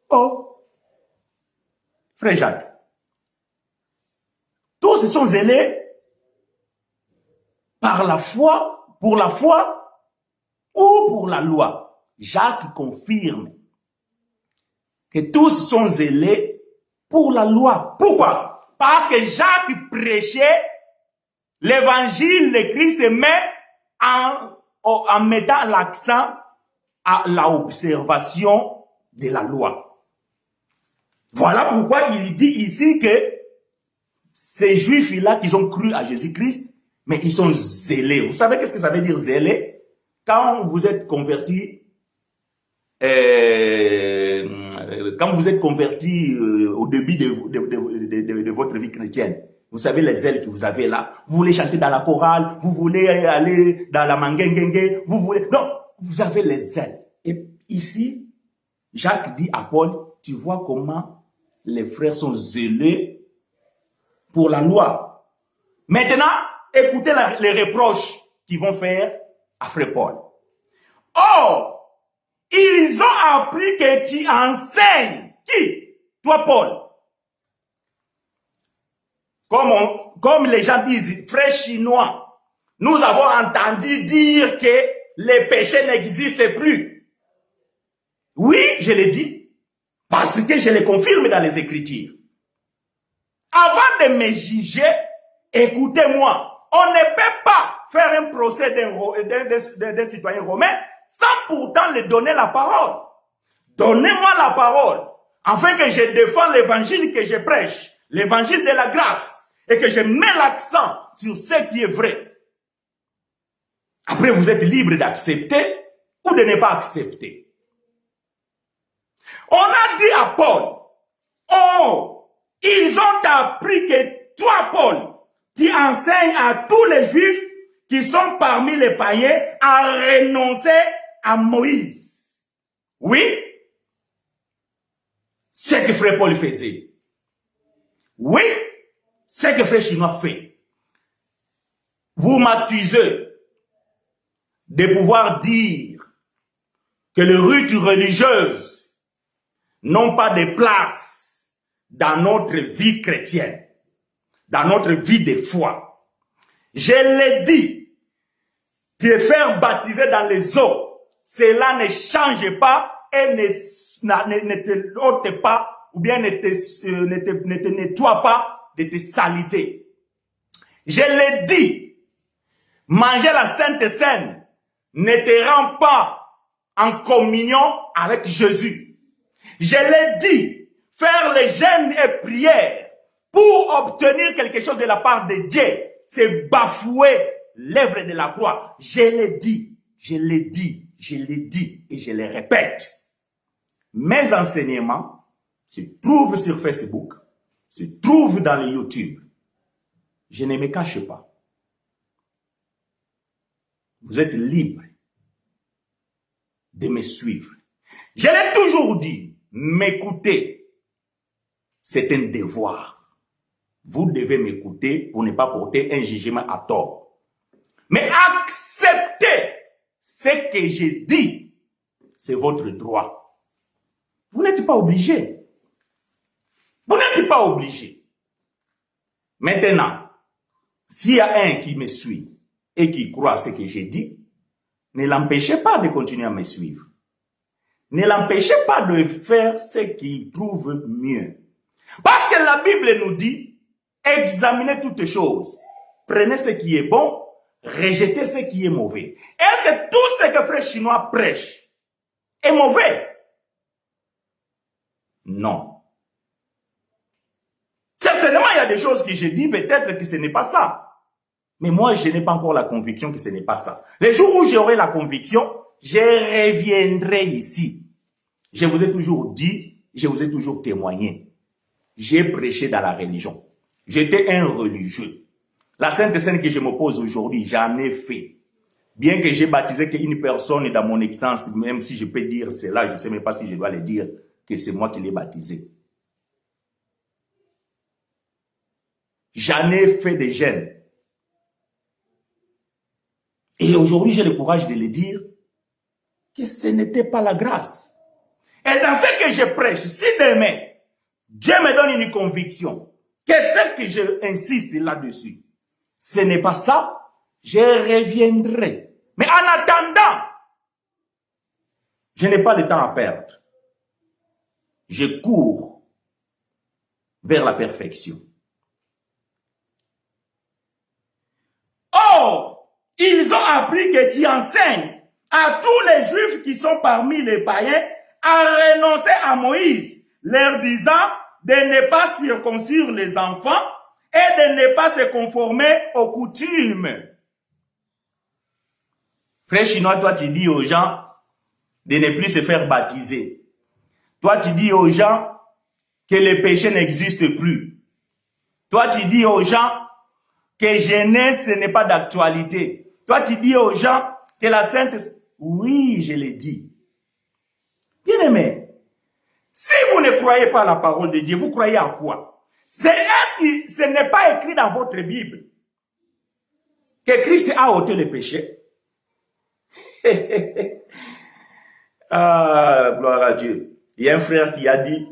Oh, frère Jacques, tous sont zélés par la foi, pour la foi ou pour la loi. Jacques confirme que tous sont zélés pour la loi. Pourquoi? Parce que Jacques prêchait l'évangile de Christ, mais en mettant l'accent à l'observation de la loi. Voilà pourquoi il dit ici que ces juifs-là qui ont cru à Jésus-Christ, mais ils sont zélés. Vous savez qu'est-ce que ça veut dire zélé? Quand vous êtes converti, au début de votre vie chrétienne, vous savez les ailes que vous avez là. Vous voulez chanter dans la chorale, vous voulez aller dans la mangengengue, vous voulez... Non, vous avez les ailes. Et ici, Jacques dit à Paul, tu vois comment les frères sont zélés pour la loi. Maintenant, écoutez les reproches qu'ils vont faire à frère Paul. Oh, ils ont appris que tu enseignes. Qui? Toi, Paul. Comme les gens disent, frère chinois, nous avons entendu dire que les péchés n'existent plus. Oui, je l'ai dit, parce que je les confirme dans les Écritures. Avant de me juger, écoutez-moi, on ne peut pas faire un procès d'un citoyen romain sans pourtant lui donner la parole. Donnez-moi la parole, afin que je défende l'évangile que je prêche, l'évangile de la grâce, et que je mets l'accent sur ce qui est vrai. Après, vous êtes libre d'accepter ou de ne pas accepter. On a dit à Paul, oh, ils ont appris que toi, Paul, tu enseignes à tous les Juifs qui sont parmi les païens à renoncer à Moïse. Oui, c'est ce que frère Paul faisait. Oui, c'est ce que frère Chinois fait. Vous m'accusez de pouvoir dire que les rites religieuses n'ont pas de place dans notre vie chrétienne, dans notre vie de foi. Je l'ai dit, te faire baptiser dans les eaux, cela ne change pas et ne te ôte pas, ou bien ne te nettoie pas de tes saletés. Je l'ai dit. Manger la Sainte Seine ne te rend pas en communion avec Jésus. Je l'ai dit. Faire les jeûnes et prières pour obtenir quelque chose de la part de Dieu, c'est bafouer l'œuvre de la croix. Je l'ai dit, je l'ai dit, je l'ai dit et je le répète. Mes enseignements se trouvent sur Facebook, se trouvent dans le YouTube. Je ne me cache pas. Vous êtes libre de me suivre. Je l'ai toujours dit, m'écouter, c'est un devoir. Vous devez m'écouter pour ne pas porter un jugement à tort. Mais accepter ce que je dis, c'est votre droit. Vous n'êtes pas obligé. Vous n'êtes pas obligé. Maintenant, s'il y a un qui me suit et qui croit à ce que j'ai dit, ne l'empêchez pas de continuer à me suivre. Ne l'empêchez pas de faire ce qu'il trouve mieux. Parce que la Bible nous dit, examinez toutes choses. Prenez ce qui est bon, rejetez ce qui est mauvais. Est-ce que tout ce que frère chinois prêche est mauvais? Non. Certainement, il y a des choses que je dis, peut-être que ce n'est pas ça. Mais moi, je n'ai pas encore la conviction que ce n'est pas ça. Les jours où j'aurai la conviction, je reviendrai ici. Je vous ai toujours dit, je vous ai toujours témoigné. J'ai prêché dans la religion. J'étais un religieux. La Sainte Seine que je me pose aujourd'hui, j'en ai fait. Bien que j'ai baptisé qu'une personne dans mon existence, même si je peux dire cela, je ne sais même pas si je dois le dire, que c'est moi qui l'ai baptisé. J'en ai fait des jeûnes. Et aujourd'hui, j'ai le courage de le dire que ce n'était pas la grâce. Et dans ce que je prêche, si demain, Dieu me donne une conviction, que celle que je insiste là-dessus, ce n'est pas ça, je reviendrai. Mais en attendant, je n'ai pas de temps à perdre. Je cours vers la perfection. Or, ils ont appris que tu enseignes à tous les Juifs qui sont parmi les païens à renoncer à Moïse, leur disant de ne pas circoncire les enfants et de ne pas se conformer aux coutumes. Frère chinois, toi tu dis aux gens de ne plus se faire baptiser. Toi tu dis aux gens que le péché n'existe plus. Toi tu dis aux gens que jeunesse ce n'est pas d'actualité. Toi tu dis aux gens que la sainte... Oui, je l'ai dit. Bien aimé, si vous ne croyez pas à la parole de Dieu, vous croyez à quoi? Est-ce que ce n'est pas écrit dans votre Bible que Christ a ôté le péché? Ah, gloire à Dieu. Il y a un frère qui a dit,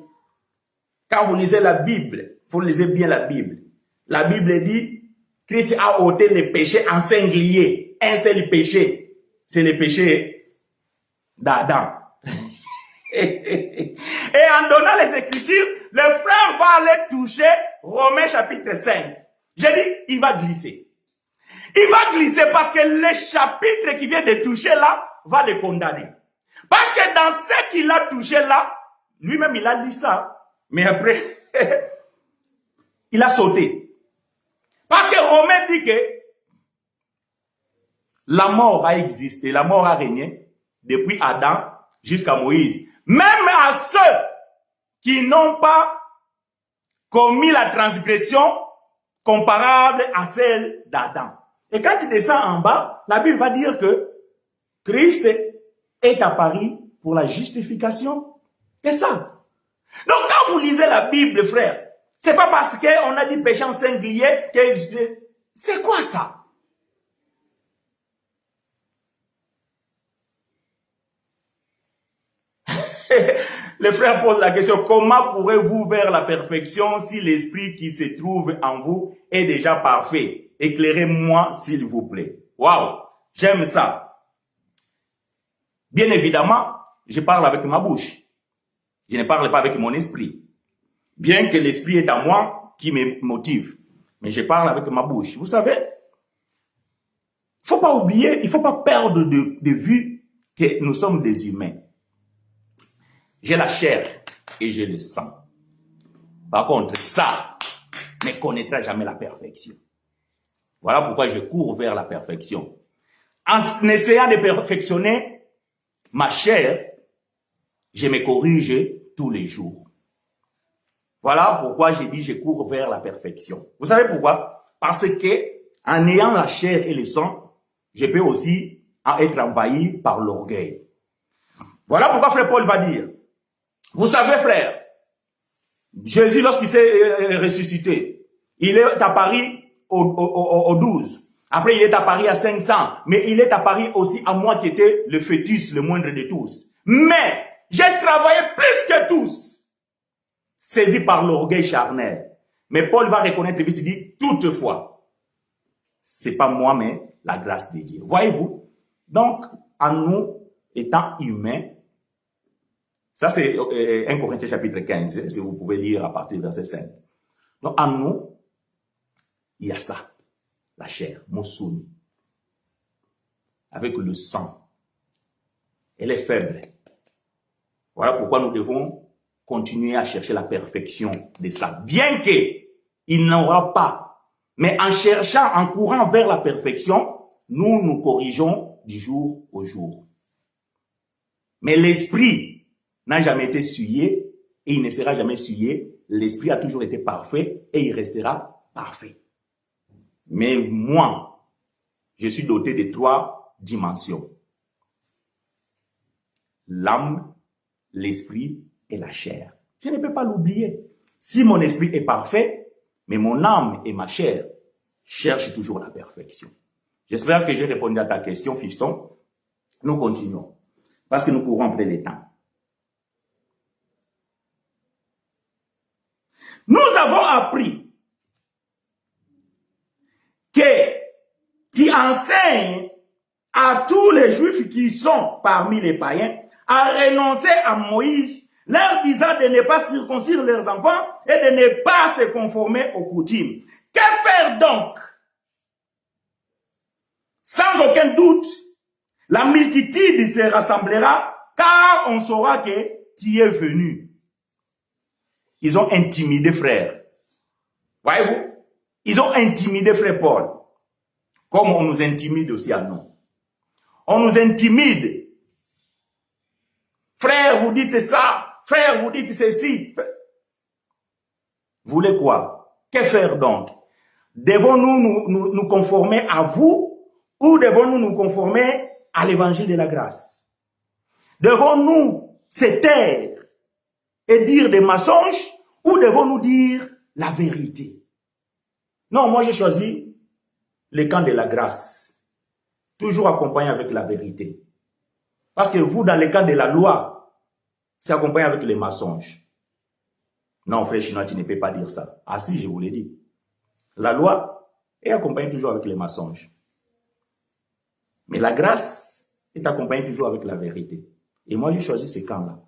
quand vous lisez la Bible, vous lisez bien la Bible. La Bible dit, Christ a ôté le péché en singulier. Un seul péché. C'est le péché d'Adam. Et en donnant les Écritures, le frère va aller toucher Romains chapitre 5. J'ai dit, il va glisser. Il va glisser parce que le chapitre qu'il vient de toucher là va le condamner. Parce que dans ce qu'il a touché là, lui-même il a lu ça. Mais après, il a sauté. Parce que Romain dit que la mort a existé, la mort a régné depuis Adam jusqu'à Moïse. Même à ceux qui n'ont pas commis la transgression comparable à celle d'Adam. Et quand tu descends en bas, la Bible va dire que Christ est apparu pour la justification. C'est ça. Donc quand vous lisez la Bible, frère, c'est pas parce qu'on a dit péché en singulier que... C'est quoi ça? Le frère pose la question, comment pourrez-vous vers la perfection si l'esprit qui se trouve en vous est déjà parfait? Éclairez-moi s'il vous plaît. Waouh, j'aime ça. Bien évidemment, je parle avec ma bouche. Je ne parle pas avec mon esprit. Bien que l'esprit est à moi qui me motive. mais je parle avec ma bouche. Vous savez, il ne faut pas oublier, il ne faut pas perdre de vue que nous sommes des humains. J'ai la chair et j'ai le sang. Par contre, ça ne connaîtra jamais la perfection. Voilà pourquoi je cours vers la perfection. En essayant de perfectionner ma chair, je me corrige tous les jours. Voilà pourquoi j'ai dit je cours vers la perfection. Vous savez pourquoi? Parce que en ayant la chair et le sang, je peux aussi être envahi par l'orgueil. Voilà pourquoi frère Paul va dire, vous savez frère, Jésus lorsqu'il s'est ressuscité, il est apparu au 12. Après, il est apparu à 500. Mais il est apparu aussi à moi qui était le fœtus, le moindre de tous. Mais, j'ai travaillé plus que tous. Saisi par l'orgueil charnel. Mais Paul va reconnaître vite, il dit, toutefois, c'est pas moi, mais la grâce de Dieu. Voyez-vous? Donc, en nous, étant humains, ça c'est 1 Corinthiens chapitre 15, si vous pouvez lire à partir du verset 5. Donc, en nous, il y a ça. La chair, Moussouni, avec le sang. Elle est faible. Voilà pourquoi nous devons continuer à chercher la perfection de ça. Bien qu'il n'aura pas, mais en cherchant, en courant vers la perfection, nous nous corrigeons du jour au jour. Mais l'esprit n'a jamais été souillé et il ne sera jamais souillé. L'esprit a toujours été parfait et il restera parfait. Mais moi, je suis doté de 3 dimensions. L'âme, l'esprit et la chair. Je ne peux pas l'oublier. Si mon esprit est parfait, mais mon âme et ma chair cherchent toujours la perfection. J'espère que j'ai répondu à ta question, fiston. Nous continuons. Parce que nous courons après le temps. Nous avons appris que tu enseignes à tous les Juifs qui sont parmi les païens à renoncer à Moïse, leur disant de ne pas circoncire leurs enfants et de ne pas se conformer aux coutumes. Que faire donc? Sans aucun doute, la multitude se rassemblera car on saura que tu es venu. Ils ont intimidé frère. Voyez-vous? Ils ont intimidé frère Paul. Comme on nous intimide aussi à nous. On nous intimide. Frère, vous dites ça. Frère, vous dites ceci. Vous voulez quoi? Que faire donc? Devons-nous nous conformer à vous ou devons-nous nous conformer à l'évangile de la grâce? Devons-nous se taire et dire des mensonges ou devons-nous dire la vérité? Non, moi j'ai choisi le camp de la grâce. Toujours accompagné avec la vérité. Parce que vous, dans le camp de la loi, c'est accompagné avec les mensonges. Non, frère chinois, tu ne peux pas dire ça. Ah si, je vous l'ai dit. La loi est accompagnée toujours avec les mensonges. Mais la grâce est accompagnée toujours avec la vérité. Et moi, j'ai choisi ce camp-là.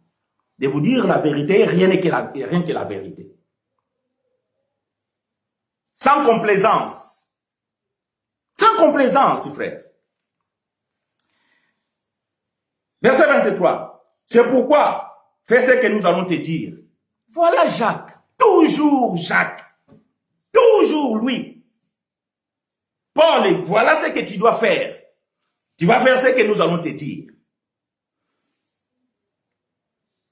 De vous dire la vérité, rien que la vérité. Sans complaisance. Sans complaisance, frère. Verset 23. C'est pourquoi, fais ce que nous allons te dire. Voilà Jacques. Toujours Jacques. Toujours lui. Paul, voilà ce que tu dois faire. Tu vas faire ce que nous allons te dire.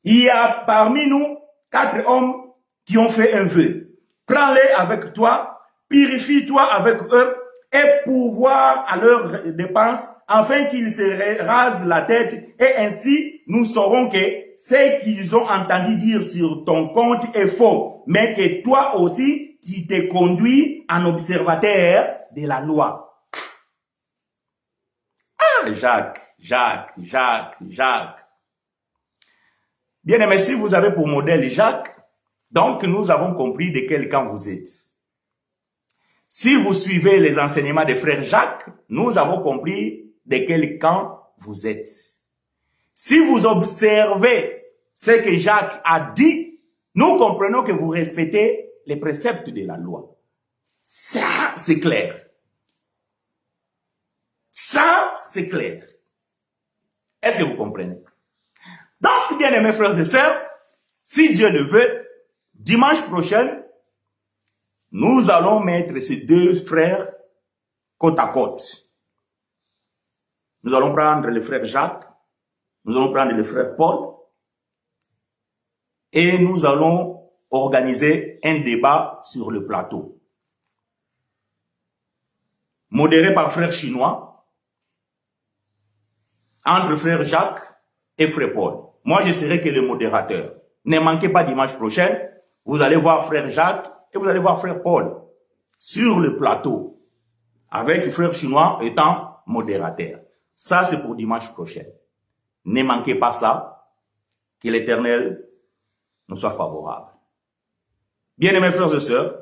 Il y a parmi nous 4 hommes qui ont fait un vœu. Prends-les avec toi, purifie-toi avec eux et pourvoir à leurs dépenses afin qu'ils se rasent la tête et ainsi nous saurons que ce qu'ils ont entendu dire sur ton compte est faux, mais que toi aussi tu te conduis en observateur de la loi. Ah, Jacques. Bien aimé, si vous avez pour modèle Jacques, donc nous avons compris de quel camp vous êtes. Si vous suivez les enseignements des frères Jacques, nous avons compris de quel camp vous êtes. Si vous observez ce que Jacques a dit, nous comprenons que vous respectez les préceptes de la loi. Ça, c'est clair. Ça, c'est clair. Est-ce que vous comprenez? Donc, bien aimés frères et sœurs, si Dieu le veut, dimanche prochain, nous allons mettre ces deux frères côte à côte. Nous allons prendre le frère Jacques, nous allons prendre le frère Paul, et nous allons organiser un débat sur le plateau. Modéré par frère chinois, entre frère Jacques et frère Paul. Moi, je serai que le modérateur. Ne manquez pas dimanche prochain, vous allez voir frère Jacques et vous allez voir frère Paul sur le plateau, avec le frère chinois étant modérateur. Ça, c'est pour dimanche prochain. Ne manquez pas ça, que l'Éternel nous soit favorable. Bien-aimés frères et sœurs,